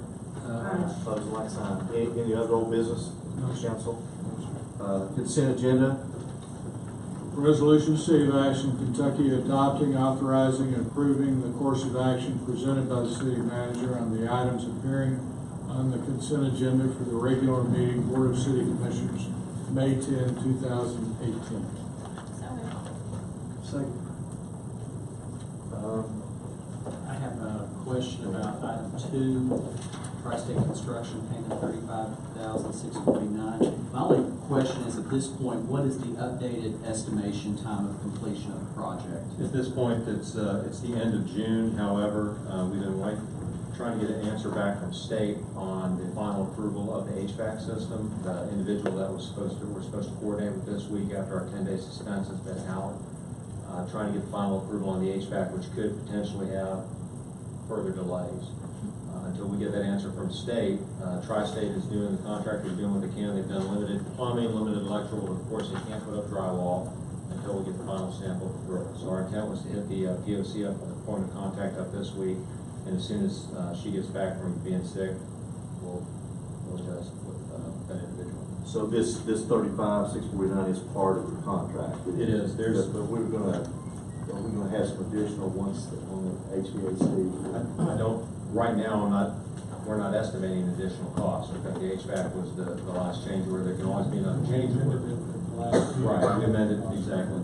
Aye. Opposed, like sign. Any other old business, council? Consent agenda. Resolution, City of Ashland, Kentucky, adopting, authorizing, and approving the course of action presented by the city manager on the items appearing on the consent agenda for the regular meeting Board of City Commissioners, May 10, 2018. So moved. Second. I have a question about item 2, Tri-State Construction payment $35,649. My only question is, at this point, what is the updated estimation time of completion of the project? At this point, it's the end of June. However, we've been trying to get an answer back from state on the final approval of the HVAC system. The individual that we're supposed to coordinate with this week after our 10-day suspense has been out. Trying to get the final approval on the HVAC, which could potentially have further delays. Until we get that answer from state, Tri-State is doing, the contractor is doing what they can. They've done limited plumbing, limited electrical. Of course, they can't put up drywall until we get the final sample through. So our intent was to hit the POC up, the point of contact up this week, and as soon as she gets back from being sick, we'll adjust with that individual. So this 35,649 is part of the contract. It is. But we're gonna have some additional ones on the HVAC. I don't, right now, we're not estimating additional costs. Okay, the HVAC was the last change where there can always be another change order. Right, we amended, exactly.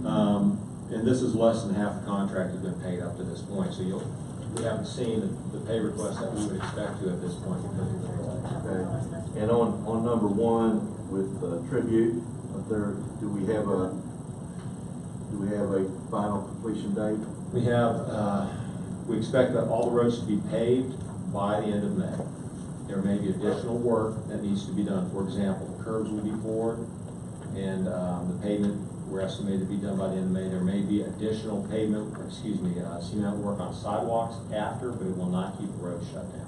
And this is less than half the contract has been paid up to this point, so we haven't seen the pay request that we would expect to at this point because of the delay. Okay. And on number 1 with tribute, do we have a final completion date? We expect that all the roads to be paved by the end of May. There may be additional work that needs to be done. For example, the curbs will be poured, and the pavement, we're estimated to be done by the end of May. There may be additional cement work on sidewalks after, but it will not keep the road shut down.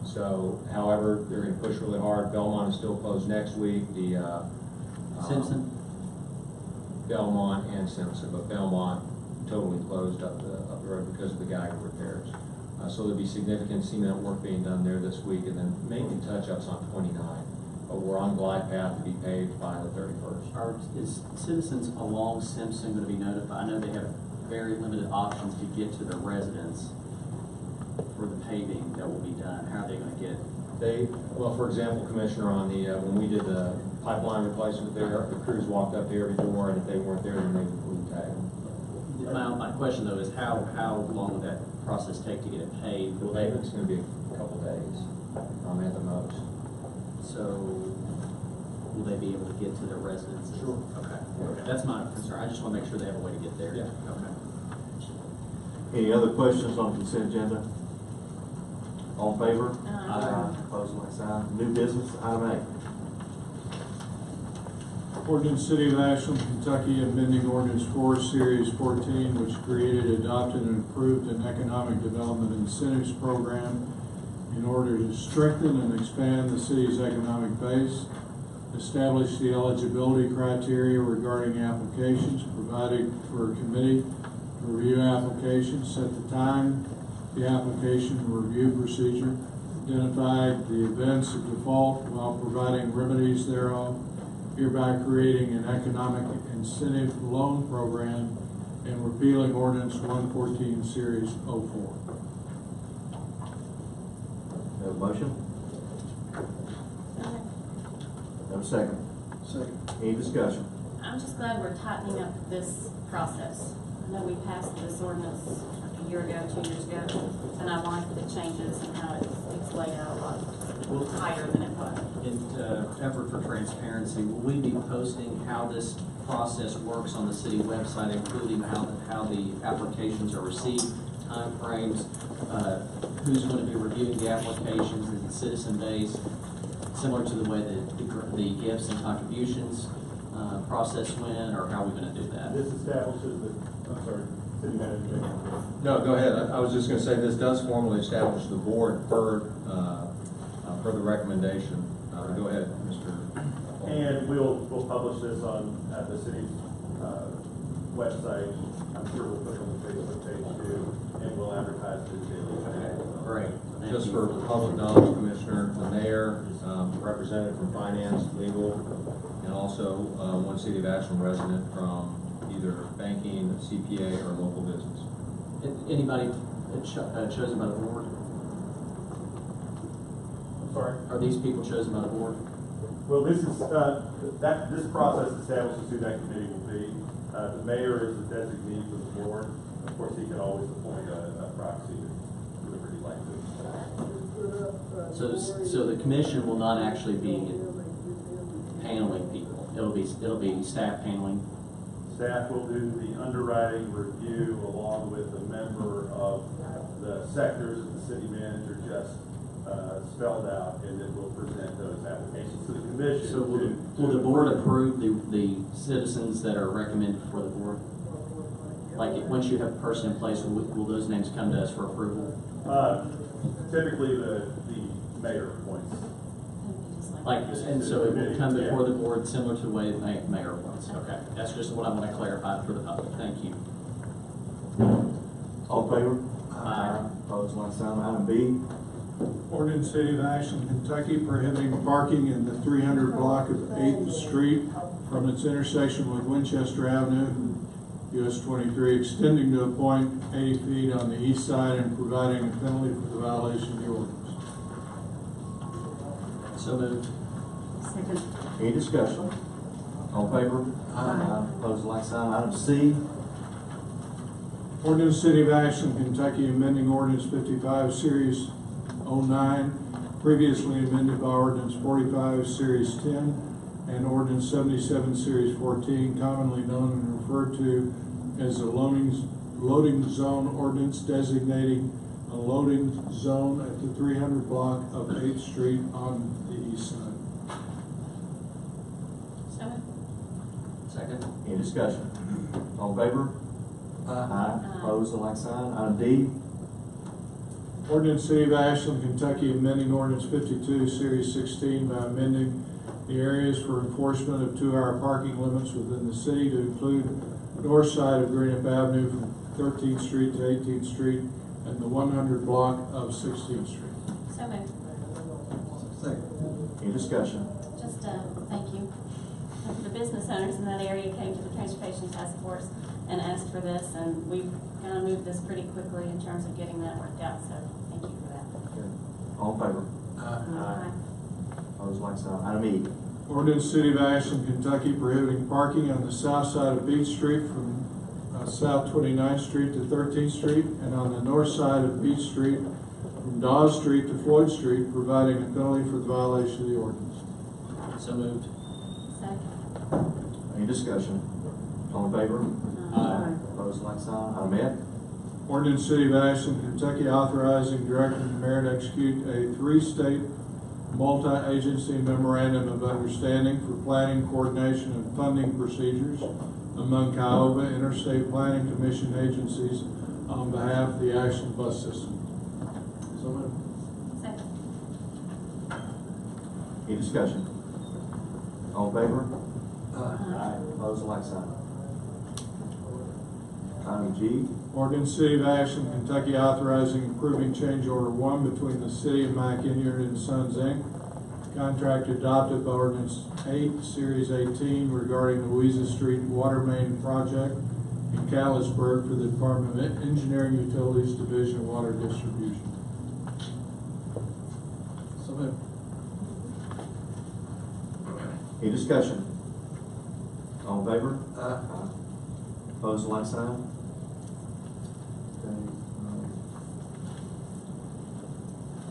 So, however, they're going to push really hard. Belmont is still closed next week. Simpson? Belmont and Simpson, but Belmont totally closed up the road because of the Geiger repairs. So there'll be significant cement work being done there this week, and then mainly touch-ups on 29. But we're on glide path to be paved by the 31st. Is citizens along Simpson going to be notified? I know they have very limited options to get to their residence for the paving that will be done. How are they going to get? Well, for example, Commissioner, on the when we did the pipeline replacement there, the crews walked up to every door, and if they weren't there, then they would blue tag them. My question though is how long will that process take to get it paved? The pavement's going to be a couple days, at the most. So will they be able to get to their residences? Sure. Okay. That's my concern. I just want to make sure they have a way to get there. Yeah. Okay. Any other questions on consent agenda? All in favor? Aye. Opposed, like sign. New business, item A. Ordinance City of Ashland, Kentucky, amending Ordinance 4, Series 14, which created, adopted, and approved an economic development incentives program in order to strengthen and expand the city's economic base, establish the eligibility criteria regarding applications, provided for a committee to review applications, set the time, the application review procedure, identified the events of default while providing remedies thereof, hereby creating an economic incentive loan program, and repealing Ordinance 114, Series 04. Have a motion? Have a second? Any discussion? I'm just glad we're tightening up this process. I know we passed this ordinance a year ago, 2 years ago, and I like the changes and how it's laid out a lot higher than it was. In effort for transparency, will we be posting how this process works on the city website, including how the applications are received, timeframes, who's going to be reviewing the applications, is it citizen-based, similar to the way that the gifts and contributions process went, or how are we going to do that? This establishes the, I'm sorry, city manager. No, go ahead. I was just gonna say, this does formally establish the board per the recommendation. Go ahead, Mr. And we'll publish this at the city's website. I'm sure we'll put it on the Facebook page too, and we'll advertise it daily. Great. Thank Just you. for public knowledge, Commissioner, the mayor, representative from finance, legal, and also one City of Ashland resident from either banking, CPA, or local business. Anybody chosen by the board? I'm sorry? Are these people chosen by the board? Well, this is, this process establishes who that committee will be. The mayor is the designee for the board. Of course, he can always appoint a proxy to whoever he'd like to. So the commission will not actually be paneling people. It'll be staff paneling. Staff will do the underwriting review along with a member of the sectors that the city manager just spelled out, and then we'll present those applications to the commission. So will the board approve the citizens that are recommended for the board? Like, once you have a person in place, will those names come to us for approval? Typically, the mayor appoints. Like, and so it will come before the board similar to the way the mayor appoints. Okay, that's just what I want to clarify for the public. Thank you. All in favor? Aye. Opposed, like sign. Item B. Ordinance City of Ashland, Kentucky prohibiting parking in the 300 block of 8th Street from its intersection with Winchester Avenue, US 23, extending to a point 80 feet on the east side and providing a penalty for the violation of the ordinance. So moved. Second. Any discussion? All in favor? Aye. Opposed, like sign. Item C. Ordinance City of Ashland, Kentucky amending Ordinance 55, Series 09, previously amended by Ordinance 45, Series 10, and Ordinance 77, Series 14, commonly known and referred to as the loading zone ordinance, designating a loading zone at the 300 block of 8th Street on the east side. So moved. Second. Any discussion? All in favor? Aye. Opposed, like sign. Item D. Ordinance City of Ashland, Kentucky amending Ordinance 52, Series 16 by amending the areas for enforcement of 2-hour parking limits within the city to include north side of Greenup Avenue from 13th Street to 18th Street and the 100 block of 16th Street. So moved. Second. Any discussion? Just thank you. The business owners in that area came to the Transportation Task Force and asked for this, and we've kind of moved this pretty quickly in terms of getting that worked out, so thank you for that. Okay. All in favor? Aye. Opposed, like sign. Item E. Ordinance City of Ashland, Kentucky prohibiting parking on the south side of Beach Street from South 29th Street to 13th Street and on the north side of Beach Street from Dawes Street to Floyd Street, providing a penalty for the violation of the ordinance. So moved. Second. Any discussion? All in favor? Aye. Opposed, like sign. Item F. Ordinance City of Ashland, Kentucky authorizing director and mayor to execute a 3-state multi-agency memorandum of understanding for planning, coordination, and funding procedures among Cuyahoga Interstate Planning Commission agencies on behalf of the Ashland bus system. So moved. Second. Any discussion? All in favor? Aye. Opposed, like sign. Item G. Ordinance City of Ashland, Kentucky authorizing and approving change order 1 between the city of McInyard and Sons, Inc. Contract adopted by Ordinance 8, Series 18 regarding the Louisa Street Water Main Project in Callisburg for the Department of Engineering Utilities Division of Water Distribution. So moved. Any discussion? All in favor? Aye. Opposed, like sign? Okay.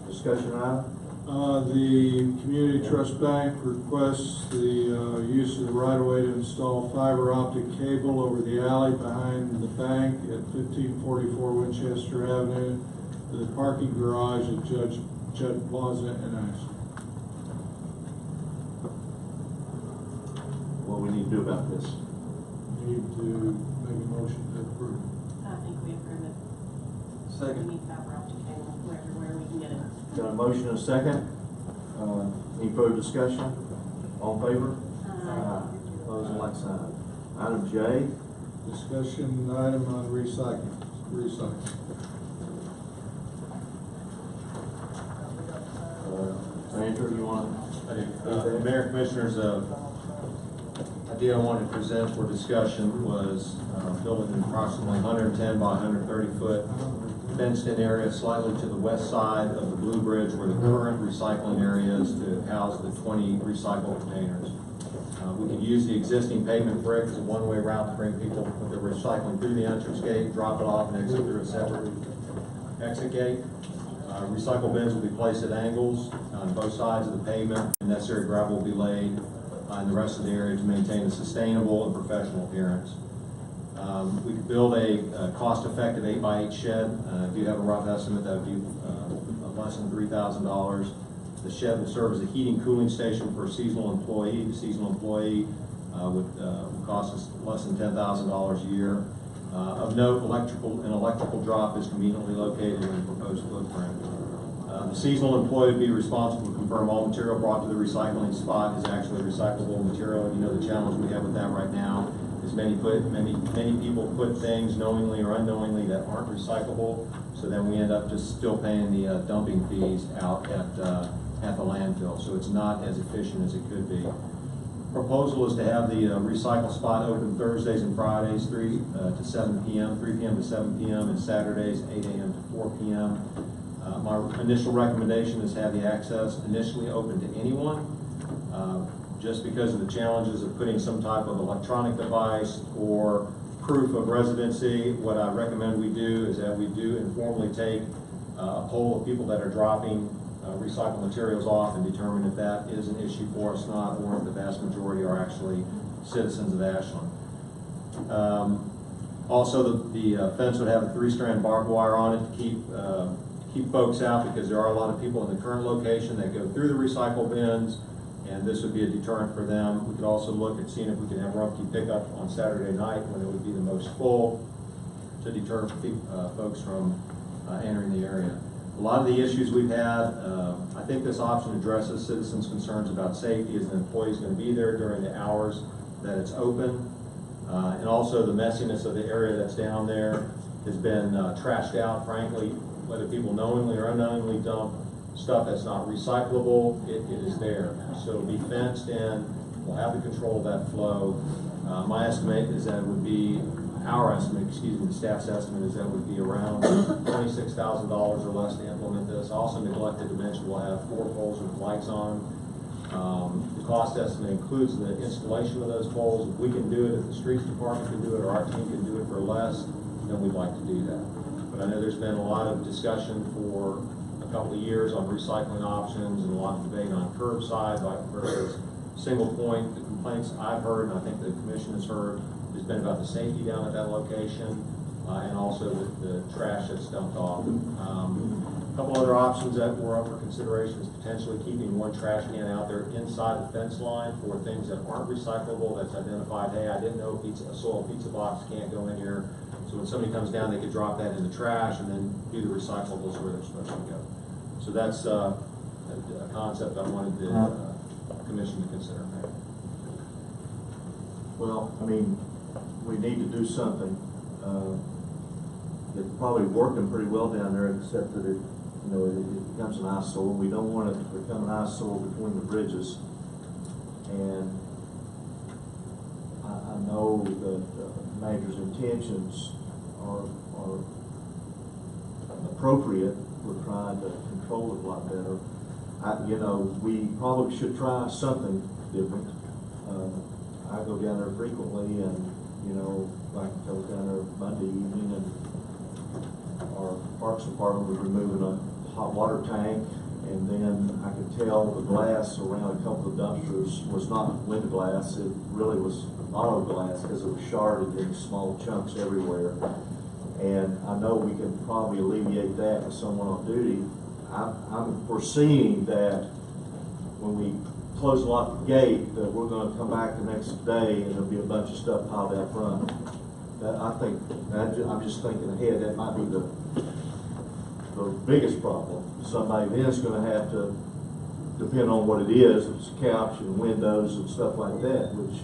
Discussion item? The Community Trust Bank requests the use of the right-of-way to install fiber optic cable over the alley behind the bank at 1544 Winchester Avenue to the parking garage at Judd Plaza in Ashland. What we need to do about this? Need to make a motion to approve. I think we approve it. Second. We need fiber optic cable, where we can get it. Got a motion and a second. Any further discussion? All in favor? Opposed, like sign. Item J. Discussion item on recycling. Andrew, you want Mayor, Commissioners, idea I wanted to present for discussion was building an approximately 110 by 130 foot fenced-in area slightly to the west side of the Blue Bridge where the current recycling area is to house the 20 recycle containers. We could use the existing pavement brick as a one-way route to bring people with their recycling through the entrance gate, drop it off, and exit through a separate exit gate. Recycle bins will be placed at angles on both sides of the pavement, and necessary gravel will be laid in the rest of the area to maintain a sustainable and professional appearance. We could build a cost-effective 8x8 shed. I do have a rough estimate that would be less than $3,000. The shed will serve as a heating cooling station for a seasonal employee. The seasonal employee would cost us less than $10,000 a year. Of note, an electrical drop is conveniently located in the proposed footprint. The seasonal employee would be responsible to confirm all material brought to the recycling spot is actually recyclable material. You know the challenge we have with that right now is many people put things knowingly or unknowingly that aren't recyclable, so then we end up just still paying the dumping fees out at the landfill. So it's not as efficient as it could be. Proposal is to have the recycle spot open Thursdays and Fridays 3 to 7 p.m., 3 p.m. to 7 p.m., and Saturdays 8 a.m. to 4 p.m. My initial recommendation is to have the access initially open to anyone, just because of the challenges of putting some type of electronic device or proof of residency. What I recommend we do is that we do informally take a poll of people that are dropping recycled materials off and determine if that is an issue for us, not, or if the vast majority are actually citizens of Ashland. Also, the fence would have a 3-strand barbed wire on it to keep folks out, because there are a lot of people in the current location that go through the recycle bins, and this would be a deterrent for them. We could also look at seeing if we could have Rumpke pickup on Saturday night when it would be the most full, to deter folks from entering the area. A lot of the issues we've had, I think this option addresses citizens' concerns about safety, as an employee is going to be there during the hours that it's open. And also the messiness of the area that's down there has been trashed out, frankly. Whether people knowingly or unknowingly dump stuff that's not recyclable, it is there. So it'll be fenced in, we'll have the control of that flow. My estimate is that it would be, the staff's estimate is that it would be around $26,000 or less to implement this. I also neglected to mention we'll have 4 poles with lights on. The cost estimate includes the installation of those poles. If we can do it, if the streets department can do it, or our team can do it for less, then we'd like to do that. But I know there's been a lot of discussion for a couple of years on recycling options and a lot of debate on curbside versus single point. The complaints I've heard, and I think the commission has heard, has been about the safety down at that location, and also the trash that's dumped off. A couple other options that were up for consideration is potentially keeping one trash can out there inside the fence line for things that aren't recyclable, that's identified, hey, I didn't know a soil pizza box can't go in here. So when somebody comes down, they could drop that in the trash and then do the recyclables where they're supposed to go. So that's a concept I wanted the commission to consider. Well, I mean, we need to do something. It's probably working pretty well down there, except that it becomes an eyesore. We don't want it to become an eyesore between the bridges. And I know that the manager's intentions are appropriate. We're trying to control it a lot better. We probably should try something different. I go down there frequently, and, you know, like I was down there Monday evening, and our Parks Department was removing a hot water tank, and then I could tell the glass around a couple of dumpsters was not window glass, it really was auto glass, because it was sharded in small chunks everywhere. And I know we can probably alleviate that with someone on duty. I'm foreseeing that when we close and lock the gate, that we're gonna come back the next day and there'll be a bunch of stuff piled out front. I'm just thinking ahead, that might be the biggest problem. Somebody then is gonna have to, depend on what it is, it's couch and windows and stuff like that, which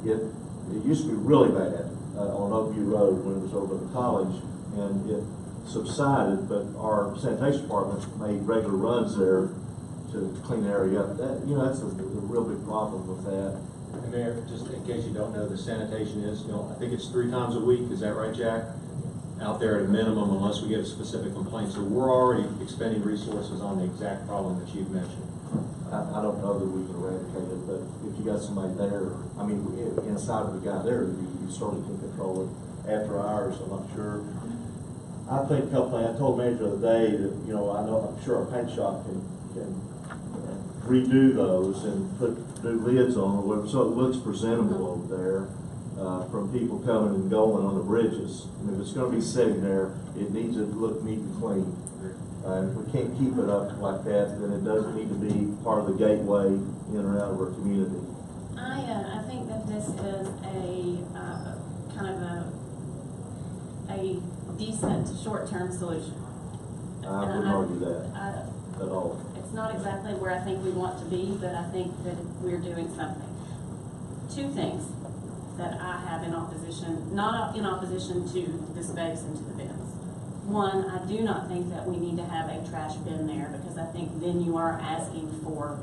it used to be really bad on Oakview Road when it was over at the college, and it subsided, but our sanitation department made regular runs there to clean the area up. That, you know, that's a real big problem with that. And Mayor, just in case you don't know, the sanitation is, you know, I think it's 3 times a week, is that right, Jack? Out there at a minimum, unless we get a specific complaint. So we're already expending resources on the exact problem that you've mentioned. I don't know that we can eradicate it, but if you got somebody there, I mean, inside of the guy there, you certainly can control it. After hours, I'm not sure. I think a couple things, I told the manager the other day that, you know, I'm sure a paint shop can redo those and put new lids on or whatever, so it looks presentable over there from people coming and going on the bridges. And if it's going to be sitting there, it needs to look neat and clean. If we can't keep it up like that, then it doesn't need to be part of the gateway in or out of our community. I think that this is a kind of a decent short-term solution. I wouldn't argue that at all. It's not exactly where I think we want to be, but I think that we're doing something. 2 things that I have in opposition, not in opposition to the space and to the bins. One, I do not think that we need to have a trash bin there, because I think then you are asking for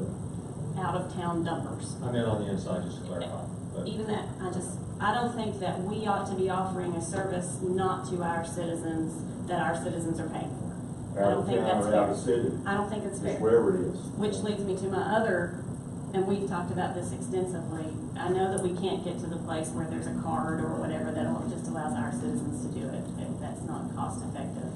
out-of-town dumpers. I meant on the inside, just to clarify. But Even that, I don't think that we ought to be offering a service not to our citizens, that our citizens are paying for. I don't think that's fair. Out of city. I don't think it's fair. Just wherever it is. Which leads me to my other, and we've talked about this extensively. I know that we can't get to the place where there's a card or whatever that just allows our citizens to do it. That's not cost effective.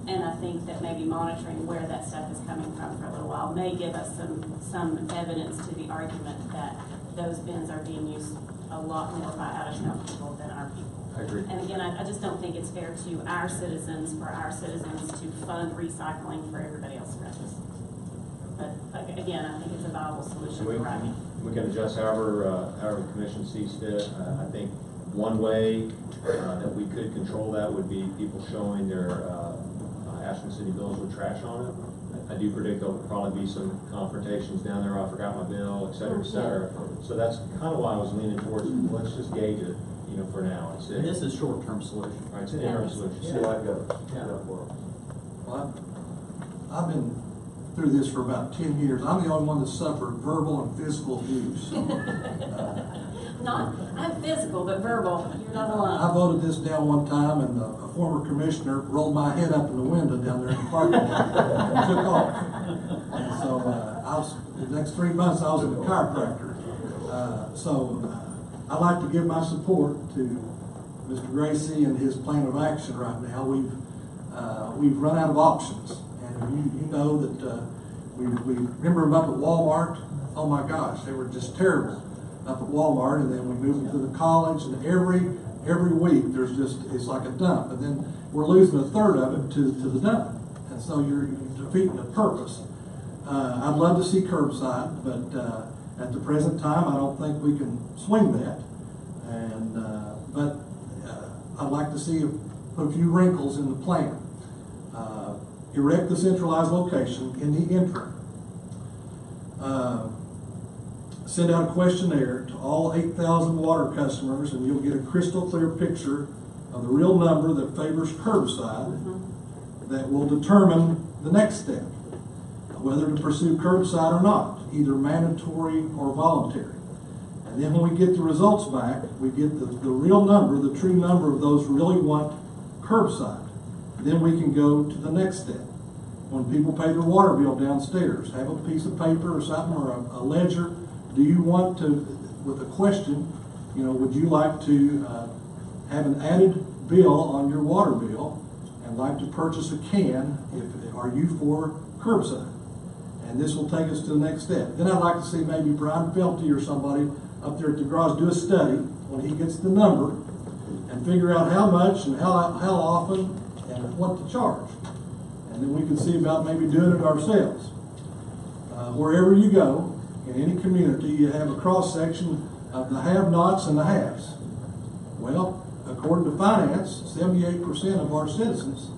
And I think that maybe monitoring where that stuff is coming from for a little while may give us some evidence to the argument that those bins are being used a lot more by out-of-town people than our people. I agree. And again, I just don't think it's fair to our citizens for our citizens to fund recycling for everybody else's practice. But again, I think it's a viable solution for Rodney. We can adjust however the commission sees fit. I think one way that we could control that would be people showing their Ashland City bills with trash on it. I do predict there'll probably be some confrontations down there. I forgot my bill, et cetera, et cetera. So that's kind of why I was leaning towards, let's just gauge it, you know, for now. And this is a short-term solution. Right, it's an interim solution. See how it goes. Yeah. Well, I've been through this for about 10 years. I'm the only one that suffered verbal and physical abuse. I'm physical, but verbal. You're not alone. I voted this down one time, and a former commissioner rolled my head up in the window down there in the parking lot and took off. And so the next 3 months I was in a chiropractor. I'd like to give my support to Mr. Gracie and his plan of action right now. We've run out of options, and you know that we remember them up at Walmart. Oh my gosh, they were just terrible up at Walmart, and then we moved them to the college, and every week it's like a dump, and then we're losing a third of it to the dump, and so you're defeating the purpose. I'd love to see curbside, but at the present time, I don't think we can swing that, but I'd like to see put a few wrinkles in the plan. Erect the centralized location in the interim. Send out a questionnaire to all 8,000 water customers, and you'll get a crystal clear picture of the real number that favors curbside that will determine the next step, whether to pursue curbside or not, either mandatory or voluntary. And then when we get the results back, we get the real number, the true number of those who really want curbside. Then we can go to the next step. When people pay their water bill downstairs, have a piece of paper or something or a ledger do you want to, with a question, would you like to have an added bill on your water bill and like to purchase a can? Are you for curbside? And this will take us to the next step. Then I'd like to see maybe Brian Felty or somebody up there at the garage do a study when he gets the number and figure out how much and how often and what to charge. And then we can see about maybe doing it ourselves. Wherever you go, in any community, you have a cross-section of the have-nots and the haves. Well, according to finance, 78% of our citizens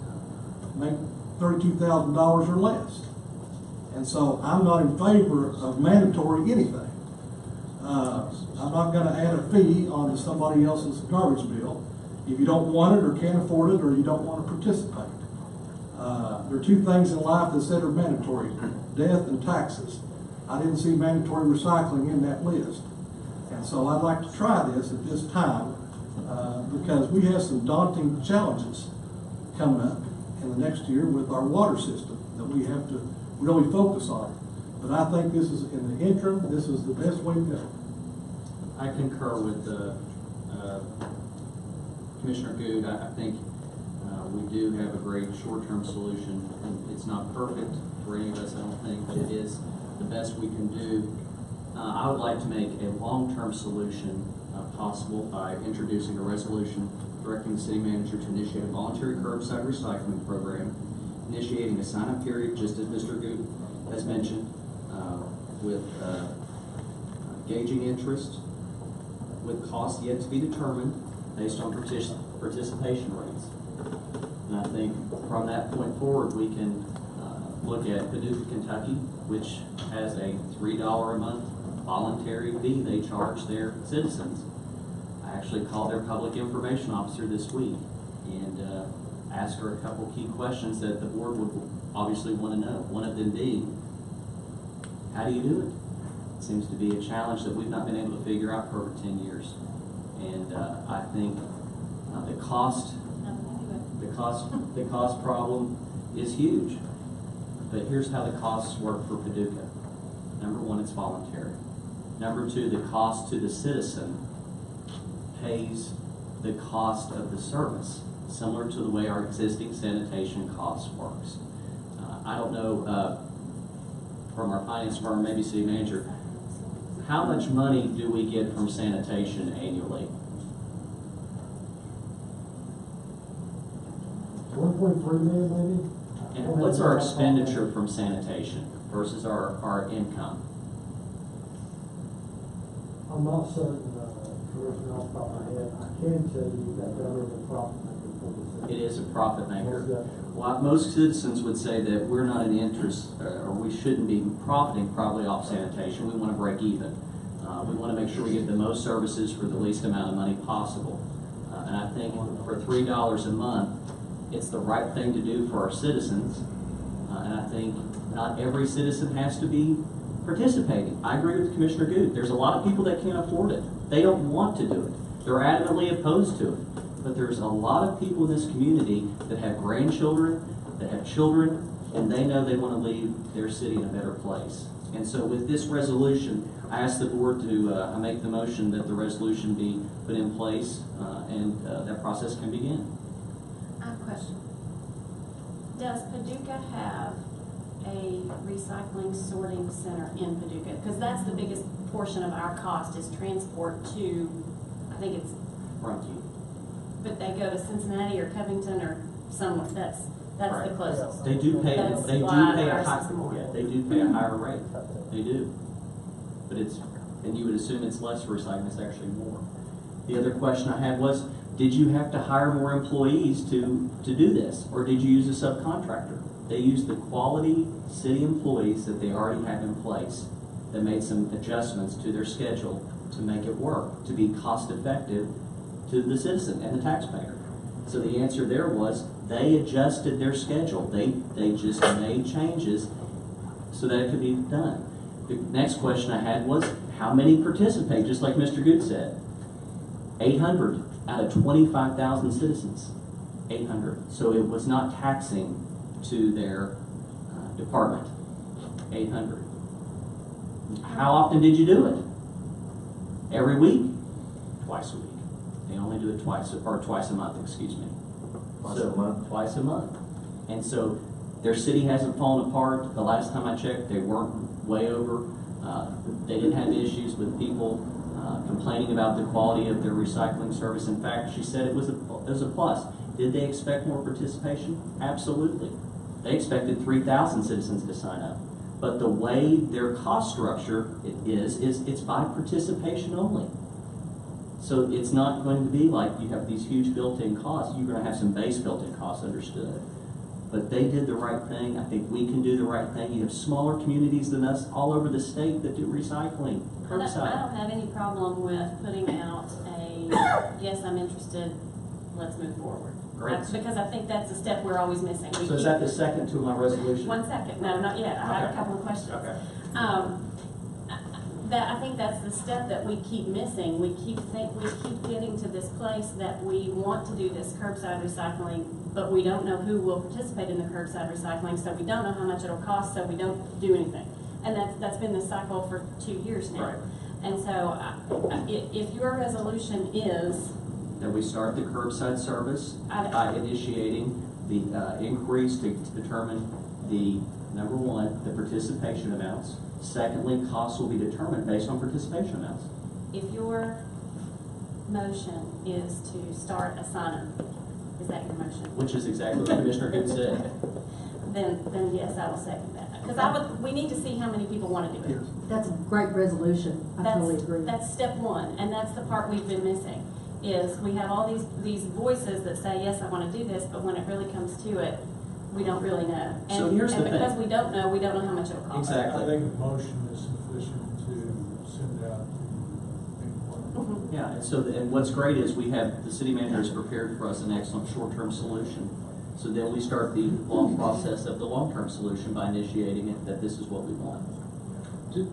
make $32,000 or less. And so I'm not in favor of mandatory anything. I'm not going to add a fee onto somebody else's garbage bill if you don't want it or can't afford it or you don't want to participate. There are two things in life that said are mandatory: death and taxes. I didn't see mandatory recycling in that list. And so I'd like to try this at this time because we have some daunting challenges coming up in the next year with our water system that we have to really focus on. But I think this is, in the interim, this is the best way to go. I concur with Commissioner Good. I think we do have a great short-term solution. And it's not perfect for any of us, I don't think, but it is the best we can do. I would like to make a long-term solution possible by introducing a resolution directing the city manager to initiate a voluntary curbside recycling program, initiating a sign-up period, just as Mr. Good has mentioned, with gauging interest, with costs yet to be determined based on participation rates. And I think from that point forward, we can look at Paducah, Kentucky, which has a $3 a month voluntary fee they charge their citizens. I actually called their public information officer this week and asked her a couple key questions that the board would obviously want to know. One of them being, how do you do it? It seems to be a challenge that we've not been able to figure out for over 10 years. And I think the cost problem is huge. But here's how the costs work for Paducah. Number one, it's voluntary. Number two, the cost to the citizen pays the cost of the service, similar to the way our existing sanitation cost works. I don't know, from our finance firm, maybe city manager, how much money do we get from sanitation annually? 1.3 million maybe? And what's our expenditure from sanitation versus our income? I'm not certain, Commissioner, off the top of my head. I can tell you that there is a profit maker for the city. It is a profit maker. Most definitely. Well, most citizens would say that we're not in interest, or we shouldn't be profiting probably off sanitation. We want to break even. We want to make sure we get the most services for the least amount of money possible. And I think for $3 a month, it's the right thing to do for our citizens. And I think not every citizen has to be participating. I agree with Commissioner Good. There's a lot of people that can't afford it. They don't want to do it. They're adamantly opposed to it. But there's a lot of people in this community that have grandchildren, that have children, and they know they want to leave their city in a better place. And so with this resolution, I ask the board to I make the motion that the resolution be put in place and that process can begin. I have a question. Does Paducah have a recycling sorting center in Paducah? Because that's the biggest portion of our cost is transport to, I think it's Rumpke. But they go to Cincinnati or Covington or somewhere. That's Right. the closest. They do pay. That's They do why pay a ours high. is more. Yeah, they do pay a higher rate. They do. But it's, and you would assume it's less for recycling. It's actually more. The other question I had was, did you have to hire more employees to do this, or did you use a subcontractor? They used the quality city employees that they already have in place that made some adjustments to their schedule to make it work, to be cost effective to the citizen and the taxpayer. So the answer there was they adjusted their schedule. They just made changes so that it could be done. The next question I had was, how many participate? Just like Mr. Good said, 800 out of 25,000 citizens, 800. So it was not taxing to their department, 800. How often did you do it? Every week? Twice a week. They only do it twice a month, excuse me. Twice a month? Twice a month. And so their city hasn't fallen apart. The last time I checked, they weren't way over. They didn't have issues with people complaining about the quality of their recycling service. In fact, she said it was a plus. Did they expect more participation? Absolutely. They expected 3,000 citizens to sign up. But the way their cost structure is it's by participation only. So it's not going to be like you have these huge built-in costs. You're going to have some base built-in costs, understood. But they did the right thing. I think we can do the right thing. You have smaller communities than us all over the state that do recycling, curbside. I don't have any problem with putting out a, yes, I'm interested, let's move forward. Great. Because I think that's a step we're always missing. So is that the second to my resolution? 1 second, no, not yet, I have a couple of questions. Okay. I think that's the step that we keep missing. We keep getting to this place that we want to do this curbside recycling, but we don't know who will participate in the curbside recycling, so we don't know how much it'll cost, so we don't do anything. And that's been the cycle for 2 years now. Right. And so if your resolution is that we start the curbside service by initiating the inquiries to determine the, number one, the participation amounts. Secondly, costs will be determined based on participation amounts. if your motion is to start a sign-up, is that your motion? Which is exactly what Commissioner Good said. Then yes, I will second that. Because we need to see how many people want to do it. That's a great resolution. I totally agree. That's step one, and that's the part we've been missing, is we have all these voices that say, yes, I want to do this, but when it really comes to it, we don't really know. And, So here's the thing. because we don't know how much it'll cost. Exactly. I think the motion is sufficient to send out the inquiry. Yeah, and so, and what's great is we have, the city manager has prepared for us an excellent short-term solution. So then we start the long process of the long-term solution by initiating it, that this is what we want.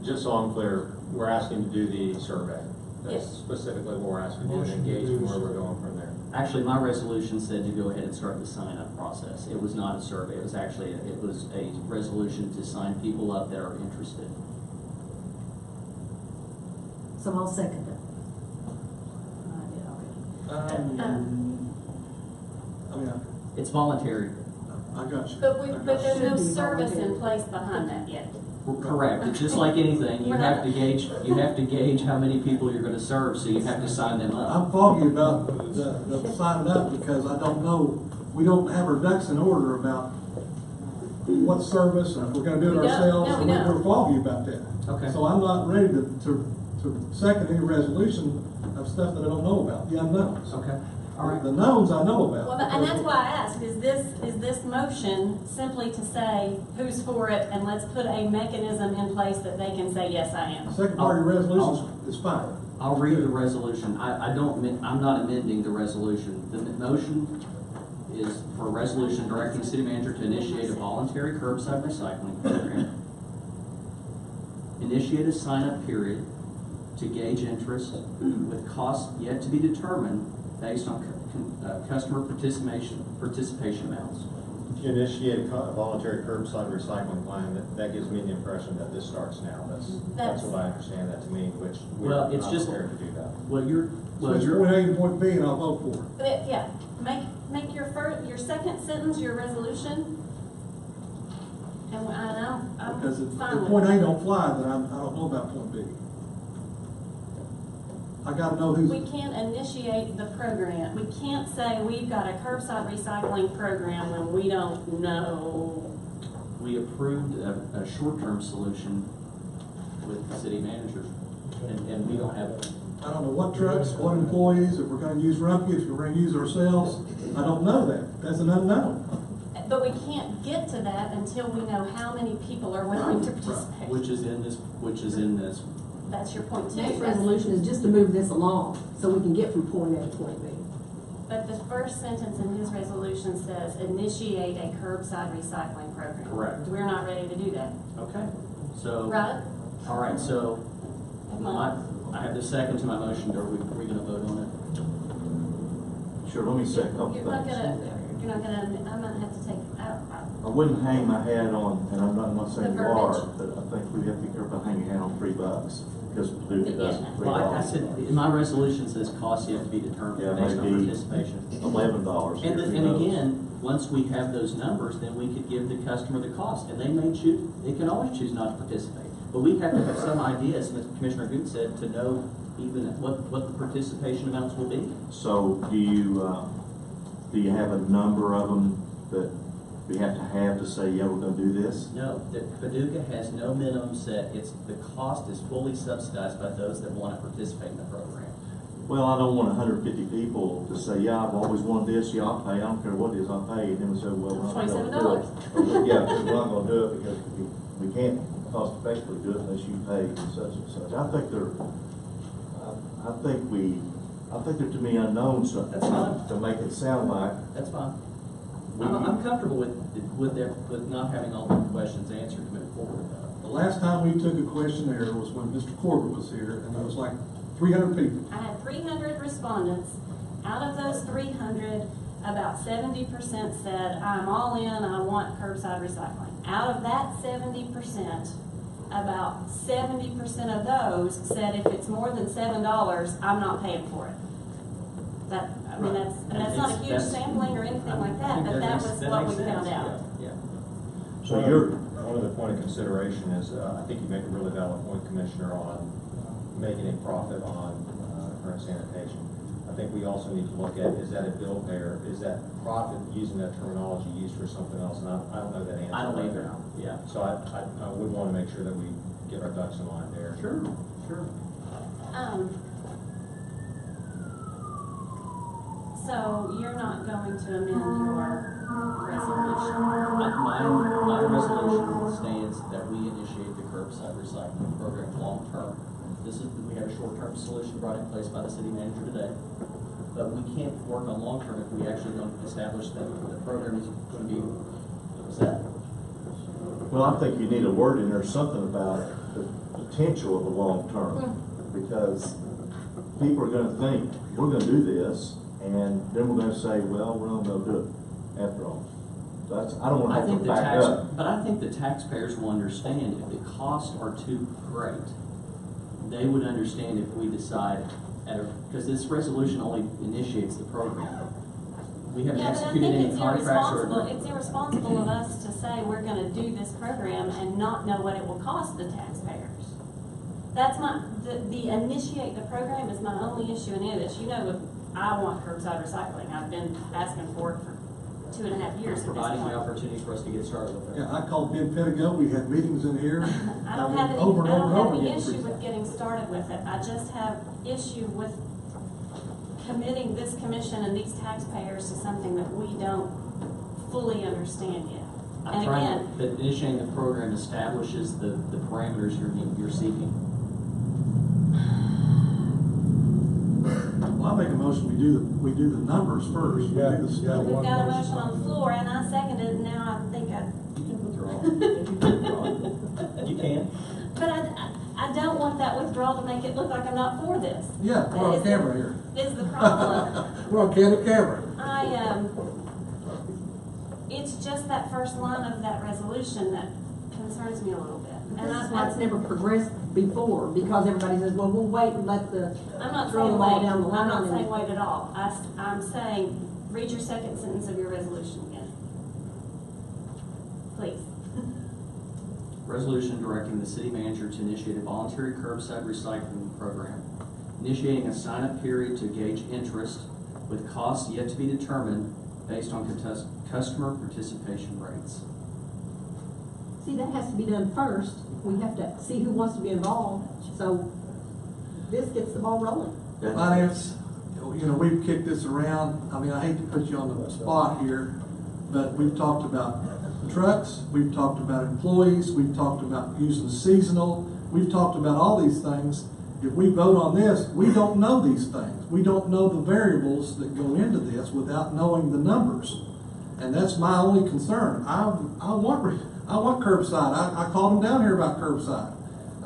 Just so I'm clear, we're asking to do the survey. That's Yes. specifically what we're asking to do, and Motion to engage do and where we're so. going from there. Actually, my resolution said to go ahead and start the sign-up process. It was not a survey, it was actually, it was a resolution to sign people up that are interested. So I'll second it. I did already. It's voluntary. I got you. But there's no Should be service voluntary. in place behind that yet. Correct. It's just like anything, you have to gauge how many people you're gonna serve, so you have to sign them up. I'm foggy about the signing up because I don't know, we don't have our ducks in order about what service, and if we're gonna do it We don't. ourselves, No, we and don't. we're foggy about that. Okay. So I'm not ready to second any resolution of stuff that I don't know about, the unknowns. Okay, all right. The knowns I know about. Well, and that's why I asked, is this motion simply to say who's for it, and let's put a mechanism in place that they can say, yes, I am? The second part of your resolution is fine. I'll read the resolution. I'm not amending the resolution. The motion is for a resolution directing city manager to initiate a voluntary curbside recycling program. Initiate a sign-up period to gauge interest with costs yet to be determined based on customer participation amounts. If you initiate a voluntary curbside recycling plan, that gives me the impression that this starts now. That's what I understand that to mean, which we're Well, not it's just- prepared to do that. So it's point A and point B, and I'll vote for it. But yeah, make your second sentence your resolution, and I'm Because if fine with point A it. don't fly, then I don't know about point B. I gotta know who's. We can't initiate the program. We can't say we've got a curbside recycling program when we don't know. We approved a short-term solution with the city manager, and we don't have. I don't know what trucks, what employees, if we're gonna use Rumpke, if we're gonna use ourselves. I don't know that. That's an unknown. But we can't get to that until we know how many people are willing to participate. Which is in this. That's your point too. Next That's- resolution is just to move this along, so we can get from point A to point B. But the first sentence in his resolution says initiate a curbside recycling program. Correct. We're not ready to do that. Okay, so. Right? All right, so I have the second to my motion. Are we gonna vote on it? Sure, let me say a couple You're not things. gonna, You're not gonna, I'm gonna have to take, I wouldn't hang my hat on, and I'm not saying The you are, verbiage. but I think we have to be careful about hanging your hat on $3, because Paducah does Yeah. $3. Well, I said, in my resolution says costs yet to be determined Yeah, based on maybe participation. $11 here, who And knows? again, once we have those numbers, then we could give the customer the cost, and they may choose, they can always choose not to participate. But we have to have some idea, as Commissioner Good said, to know even what the participation amounts will be. So do you have a number of them that we have to say, yeah, we're gonna do this? No, Paducah has no minimum set. The cost is fully subsidized by those that want to participate in the program. Well, I don't want 150 people to say, yeah, I've always wanted this, yeah, I'll pay, I don't care what it is, I'll pay, and then we say, well, we're not gonna do it. $27. Yeah, we're not gonna do it because we can't cost effectively do it unless you pay such and such. I think they're too many unknowns That's fine. to make it sound like. That's fine. I'm comfortable with not having all the questions answered to move forward. The last time we took a questionnaire was when Mr. Corbett was here, and there was like 300 people. I had 300 respondents. Out of those 300, about 70% said, I'm all in, I want curbside recycling. Out of that 70%, about 70% of those said if it's more than $7, I'm not paying for it. That's not a huge sampling or anything like that, but that was what we found out. Yeah. So one other point of consideration is, I think you make a really valid point, Commissioner, on making a profit on current sanitation. I think we also need to look at, is that a bill payer? Is that profit, using that terminology, used for something else? And I don't know that answer. I don't right either. now. Yeah. So I would want to make sure that we get our ducks in line there. Sure. So you're not going to amend your resolution? My resolution stands that we initiate the curbside recycling program long-term. We have a short-term solution brought in place by the city manager today. But we can't work on long-term if we actually don't establish that the program is going to be set. Well, I think you need a word in there, something about the potential of the long term, because people are gonna think, we're gonna do this, and then we're gonna say, well, we're not gonna do it after all. I don't wanna have to back up. But I think the taxpayers will understand if the costs are too great. They would understand if we decide, because this resolution only initiates the program. We haven't Yeah, but I executed think any it's contracts irresponsible, or. it's irresponsible of us to say we're gonna do this program and not know what it will cost the taxpayers. That's the initiate the program is my only issue in it. You know, I want curbside recycling. I've been asking for it for 2.5 years at this Providing the point. opportunity for us to get started with it. Yeah, I called Ben Pentago, we had meetings in here. I don't have over and over and over any again. issue with getting started with it. I just have issue with committing this commission and these taxpayers to something that we don't fully understand yet. And again, But initiating the program establishes the parameters you're seeking. Well, I make a motion, we do the numbers first. We do the study. we've got a motion on the floor and I seconded it, and now I think You can withdraw. You can withdraw. You can. but I don't want that withdrawal to make it look like I'm not for this. Yeah, we're on camera here. Is the problem. We're on camera. It's just that first line of that resolution that concerns me a little bit. And This is why it's never progressed before, because everybody says, well, we'll wait and let the, I'm not throw saying them all wait, down the I'm not line saying and- wait at all. I'm saying, read your second sentence of your resolution again. Please. Resolution directing the city manager to initiate a voluntary curbside recycling program, initiating a sign-up period to gauge interest with costs yet to be determined based on customer participation rates. see, that has to be done first. We have to see who wants to be involved, so this gets the ball rolling. Finance, you know, we've kicked this around. I mean, I hate to put you on the spot here, but we've talked about trucks, we've talked about employees, we've talked about using seasonal, we've talked about all these things. If we vote on this, we don't know these things. We don't know the variables that go into this without knowing the numbers. And that's my only concern. I want curbside. I called them down here about curbside.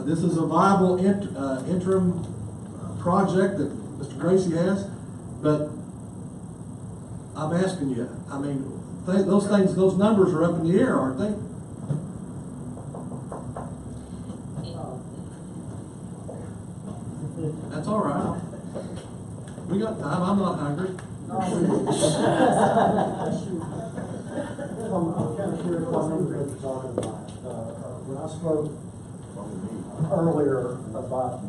This is a viable interim project that Mr. Gracie has, but I'm asking you, I mean, those things, those numbers are up in the air, aren't they? That's all right. We got time, I'm not hungry. I'm kind of curious what numbers you're talking about. When I spoke earlier about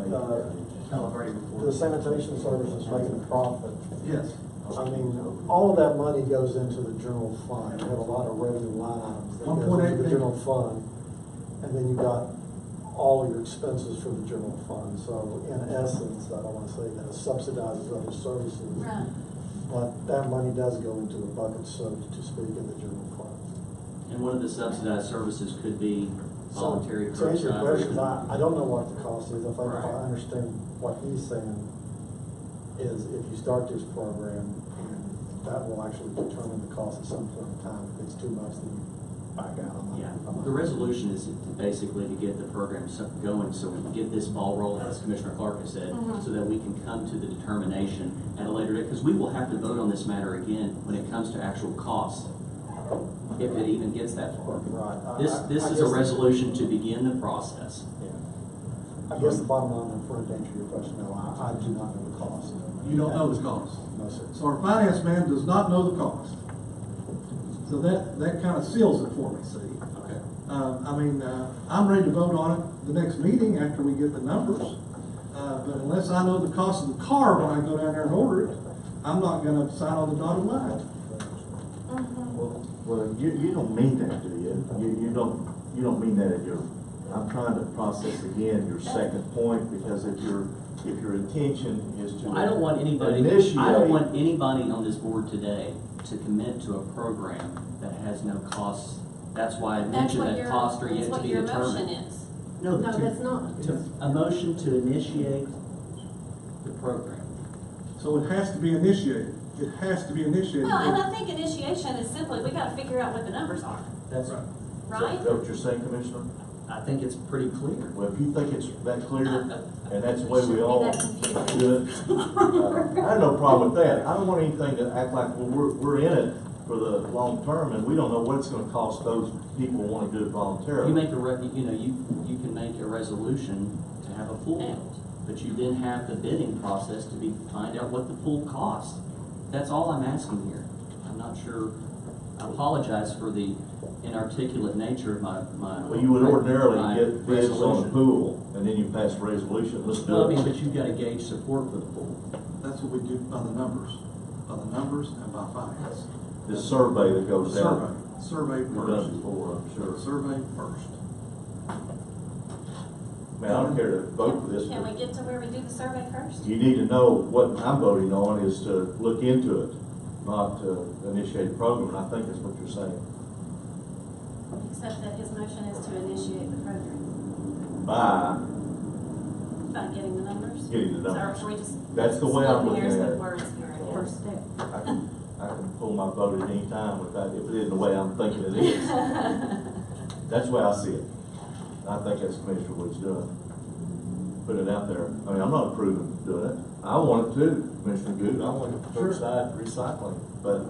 the sanitation services making a profit, Yes. I mean, all of that money goes into the general fund. You have a lot of revenue line items that goes 1.8 into the million. general fund. And then you got all your expenses for the general fund. So in essence, I don't want to say that it subsidizes other services. Right. But that money does go into the bucket, so to speak, in the general fund. And one of the subsidized services could be voluntary So, to answer your curbside. question, I don't know what the cost is. I think if I Right. understand what he's saying, is if you start this program, and that will actually determine the cost at some point in time. If it's too much, then you back out. Yeah, the resolution is basically to get the program going, so we can get this ball rolling, as Commissioner Clark has said, so that we can come to the determination at a later date, because we will have to vote on this matter again when it comes to actual costs, if it even gets that far. Right. This I is a guess- resolution to begin the process. I guess the bottom line, for to answer your question, no, I do not know the cost. You don't know the cost. No, sir. So our finance man does not know the cost. So that kind of seals it for me, see? Okay. I mean, I'm ready to vote on it the next meeting after we get the numbers. But unless I know the cost of the car when I go down there and order it, I'm not gonna sign on the dotted line. Well, you don't mean that, do you? You don't mean that at your, I'm trying to process again your second point, because if your intention is to I don't want anybody, initiate. I don't want anybody on this board today to commit to a program that has no costs. That's why I That's mentioned what that your, costs are that's yet to what be your determined. motion is. No, No, that's not. A motion to initiate the program. So it has to be initiated. It has to be initiated. Well, and I think initiation is simply, we gotta figure out what the numbers are, That's, right? Is that what you're saying, Commissioner? I think it's pretty clear. Well, if you think it's that clear, and that's the way we Shouldn't be all that confusing. do it, I have no problem with that. I don't want anything to act like, well, we're in it for the long term, and we don't know what it's gonna cost those people who wanna do it voluntarily. You make you can make a resolution to have a pool built, but you then have the bidding process to find out what the pool costs. That's all I'm asking here. I'm not sure, I apologize for the inarticulate nature of my. Well, you would ordinarily my get bids on the resolution. pool, and then you pass a resolution, let's No, I do mean, it. but you've got to gauge support for the pool. That's what we do by the numbers and by finance. This survey that goes out. Survey We've done it first. before, I'm sure. Survey first. Man, I don't care to vote for this. Can but we get to where we do the survey first? You need to know what I'm voting on is to look into it, not to initiate a program, and I think that's what you're saying. Except that his motion is to initiate the program, By by getting the numbers? getting the So numbers. are we just? That's the way I'm looking splitting at hairs it. with words here, I guess? First step. I can pull my vote at any time without, if it isn't the way I'm thinking it is. That's the way I see it. I think that's Commissioner Wood's doing. Put it out there. I mean, I'm not approving doing it. I want it to, Commissioner Good, I want it curbside recycling. But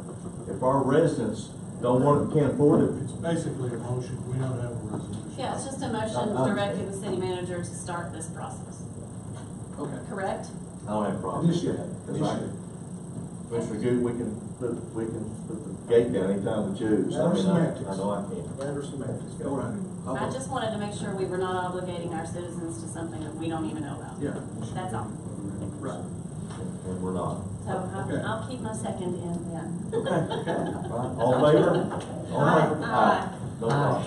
if our residents don't want it, can't afford it, It's basically a motion, we don't have a resolution. Yeah, it's just a motion directing the city manager to start this process, Okay. correct? I don't have a problem. Initiate. Commissioner Good, we can put the gate down anytime we choose. I mean, I know I can. Matter of semantics. Go right ahead. I just wanted to make sure we were not obligating our citizens to something that we don't even know about. Yeah. That's all. Right. And we're not. So Okay. I'll keep my second in then. All in favor? All in favor? Aye. No problem.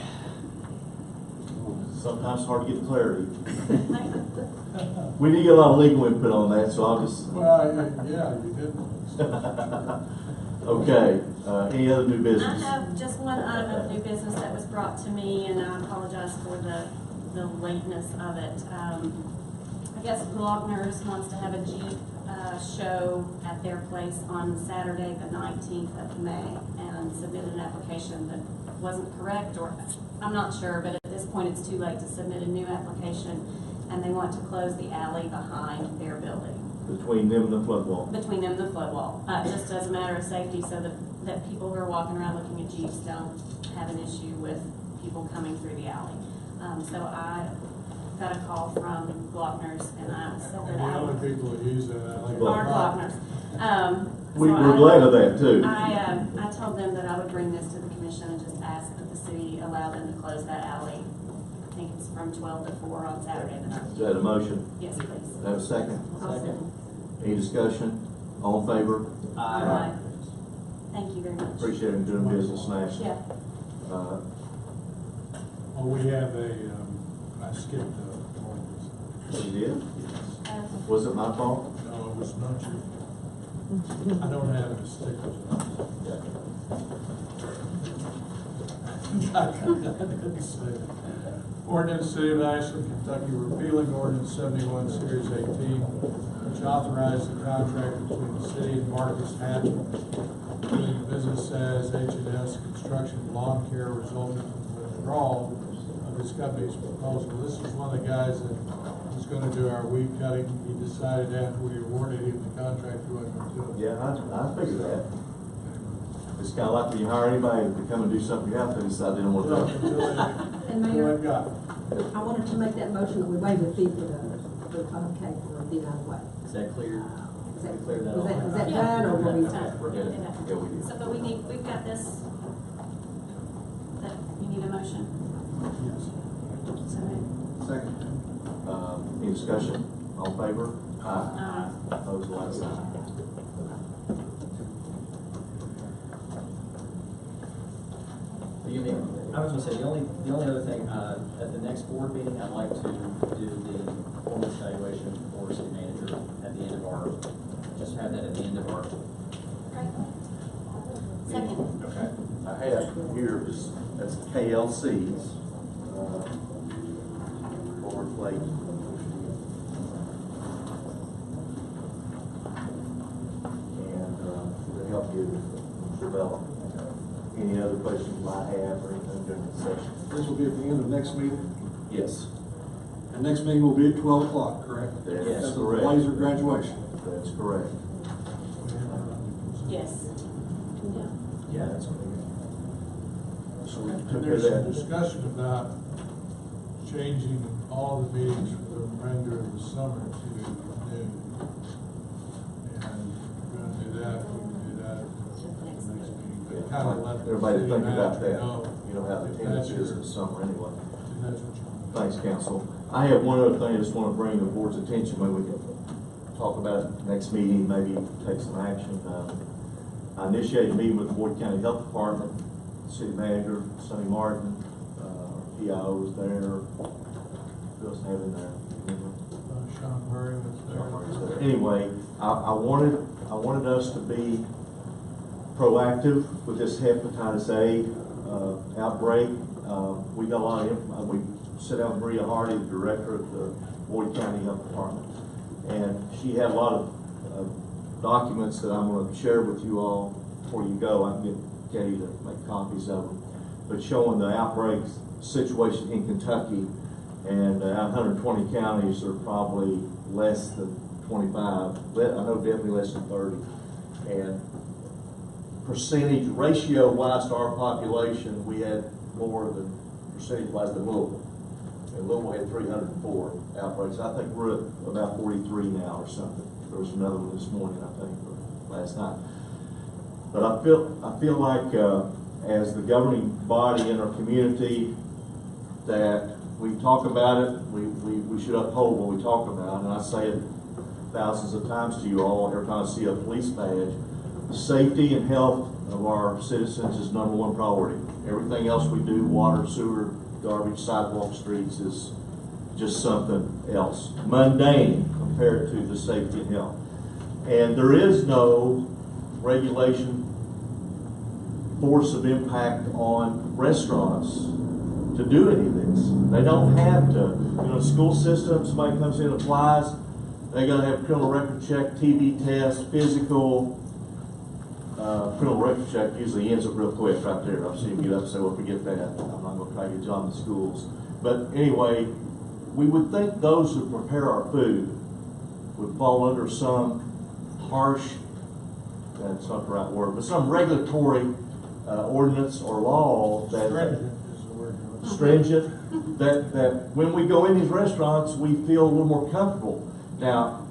Sometimes it's hard to get clarity. We did get a lot of legal input on that, so I'll just. Well, yeah, you did. Okay, any other new I business? have just one item of new business that was brought to me, and I apologize for the lateness of it. I guess Glogners wants to have a Jeep show at their place on Saturday, the 19th of May, and submitted an application that wasn't correct, or I'm not sure, but at this point it's too late to submit a new application, and they want to close the alley behind their building. Between them and the flood wall. between them and the flood wall, just as a matter of safety, so that people who are walking around looking at Jeeps don't have an issue with people coming through the alley. So I got a call from Glockner's, and I said that The I only would, people that use that, I like. are Glockner's. We're glad of that too. I told them that I would bring this to the commission and just ask that the city allow them to close that alley. I think it's from 12 to 4 on Saturday the 19th. Is that a motion? Yes, please. Have a second? Second. Any discussion? All in favor? Aye. Thank you very much. Appreciate him doing business in Ashland. Yeah. Well, we have I skipped one. You did? Was it my fault? No, it was not you. I don't have any stickers on. I didn't say it. Ordinance City of Ashland, Kentucky, repealing ordinance 71, series 18, which authorized the contract between the city and Marcus Hatch, doing business as H&S Construction Lawn Care, resulting from the withdrawal of his company's proposal. This is one of the guys that was going to do our weed cutting. He decided after we awarded him the contract, he wasn't going to do it. Yeah, I figured that. It's kind of like when you hire anybody to come and do something you have to decide they don't want to do it. And Mayor, I wanted to make that motion that we waive the fee for the cake for being out of the way. Is that clear? Is that, Clear that was off. that done, or were we? Yeah, we did. So, but we've got this, that you need a motion. Yes. So moved. Second. Any discussion? All in favor? Aye. Opposed, like sign. I was gonna say, the only other thing, at the next board meeting, I'd like to do the performance evaluation for city manager at the end of our, just have that at the end of our. Second. Okay. I have here, that's KLC's, board plate. And, to help you develop. Any other questions you might have or anything during the session? This will be at the end of next meeting, Yes, and next meeting will be at 12 o'clock, correct? that's At the correct. Blazer graduation. That's correct. Yes. Yeah. Yeah, that's okay. So we And took care of there's some that. discussion about changing all the meetings for the remainder of the summer to noon. And we're gonna do that, we can do that at the next meeting, but kind of let the Everybody city think about manager that. know. You know how the attendance is in the summer anyway. That's what you want. Thanks, council. I have one other thing I just want to bring to the board's attention, maybe we can talk about it next meeting, maybe take some action. I initiated a meeting with the Boyd County Health Department, city manager, Sonny Martin, PIO was there. Who else have in there? Sean Murray was there. Anyway, I wanted us to be proactive with this hepatitis A outbreak. We got a lot of, we sat down with Maria Hardy, the director of the Boyd County Health Department, and she had a lot of documents that I'm going to share with you all before you go. I can get Katie to make copies of them, but showing the outbreak situation in Kentucky, and out of 120 counties, there are probably less than 25. I know definitely less than 30. And percentage ratio-wise to our population, we had more than percentage-wise than Louisville. And Louisville had 304 outbreaks. I think we're at about 43 now or something. There was another one this morning, I think, or last night. But I feel like as the governing body in our community, that we talk about it, we should uphold what we talk about. And I say it thousands of times to you all every time I see a police badge. Safety and health of our citizens is #1 priority. Everything else we do, water, sewer, garbage, sidewalk, streets, is just something else. Mundane compared to the safety and health. And there is no regulation force of impact on restaurants to do any of this. They don't have to. You know, school system, somebody comes in and applies, they gotta have criminal record check, TB test, physical. Criminal record check usually ends up real quick right there. I've seen you get up and say, well, forget that. I'm not gonna try to get you on the schools. But anyway, we would think those who prepare our food would fall under some harsh, that's not the right word, but some regulatory ordinance or law that stringent, that when we go in these restaurants, we feel a little more comfortable. Now,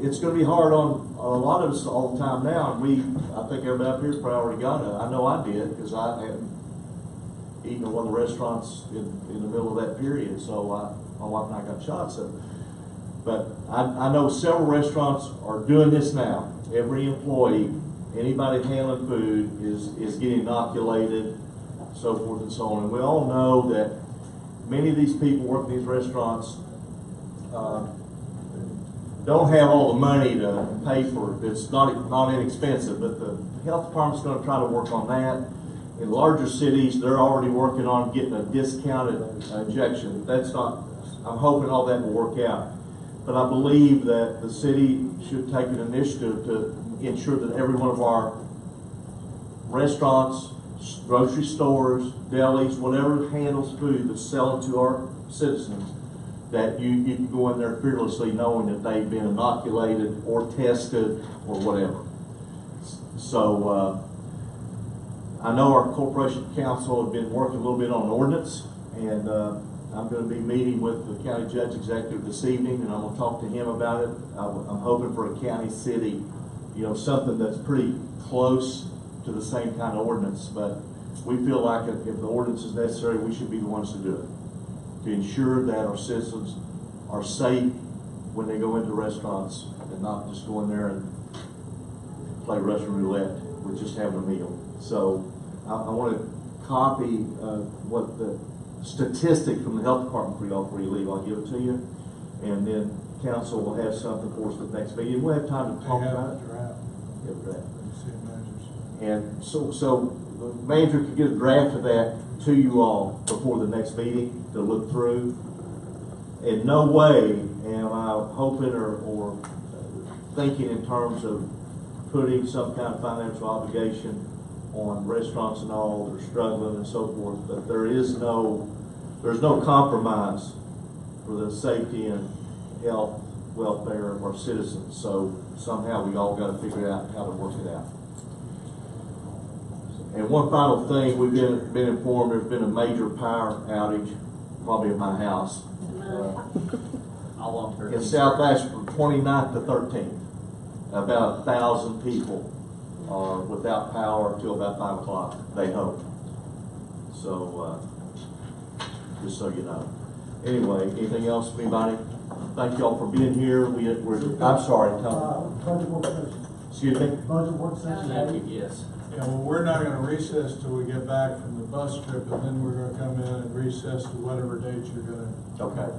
it's going to be hard on a lot of us all the time now, and I think everybody up here's probably already got it. I know I did, because I hadn't eaten at one of the restaurants in the middle of that period, so my wife and I got shots of it. But I know several restaurants are doing this now. Every employee, anybody handling food is getting inoculated, so forth and so on. And we all know that many of these people working in these restaurants don't have all the money to pay for it. It's not inexpensive, but the health department's going to try to work on that. In larger cities, they're already working on getting a discounted injection. I'm hoping all that will work out. But I believe that the city should take an initiative to ensure that every one of our restaurants, grocery stores, delis, whatever handles food that's selling to our citizens, that you can go in there fearlessly knowing that they've been inoculated or tested or whatever. So I know our corporation council have been working a little bit on an ordinance, and I'm going to be meeting with the county judge executive this evening, and I'm going to talk to him about it. I'm hoping for a county city, something that's pretty close to the same kind of ordinance, but we feel like if the ordinance is necessary, we should be the ones to do it, to ensure that our citizens are safe when they go into restaurants and not just go in there and play Russian roulette with just having a meal. So I want to copy what the statistic from the health department for y'all before you leave. I'll give it to you, and then council will have something for us at the next meeting. We'll have time to talk about it. Have a draft. And so the manager could get a draft of that to you all before the next meeting to look through. In no way am I hoping or thinking in terms of putting some kind of financial obligation on restaurants and all that are struggling and so forth, but there's no compromise for the safety and health, welfare of our citizens. So somehow we all got to figure out how to work it out. And one final thing, we've been informed there's been a major power outage, probably at my house. How long? In South Ashland, from 29th to 13th. About 1,000 people are without power until about 5 o'clock, they hope. So, just so you know. Anyway, anything else, anybody? Thank you all for being here. I'm sorry, Tom. Budget work session. Excuse me? Budget work session. Yes. Yeah, well, we're not gonna recess till we get back from the bus trip, and then we're gonna come in and recess to whatever date you're gonna. Okay.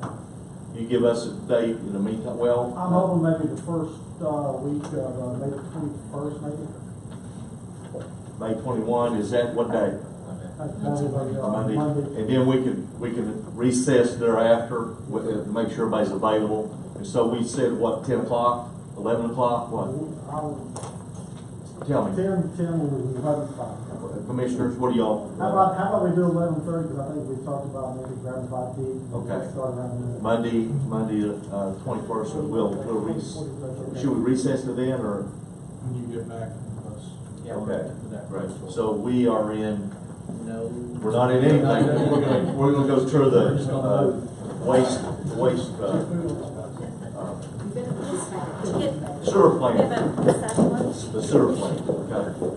You give us a date in the meantime. Well, I'm hoping maybe the first week of May 21st, maybe. May 21, is that what day? Monday. And then we can recess thereafter to make sure everybody's available. And so we said what, 10 o'clock, 11 o'clock, what? Tell me. 10 or 11:05. Commissioners, what do y'all? How about we do 11:30, because I think we talked about maybe grabbing 5 feet. Okay. Start around there. Monday, 21st, so should we recess to then, or? When you get back from the bus. Yeah, Okay, that right. So we are in, No. we're not in anything. We're gonna go through the waste, sewer plant. The sewer plant, okay.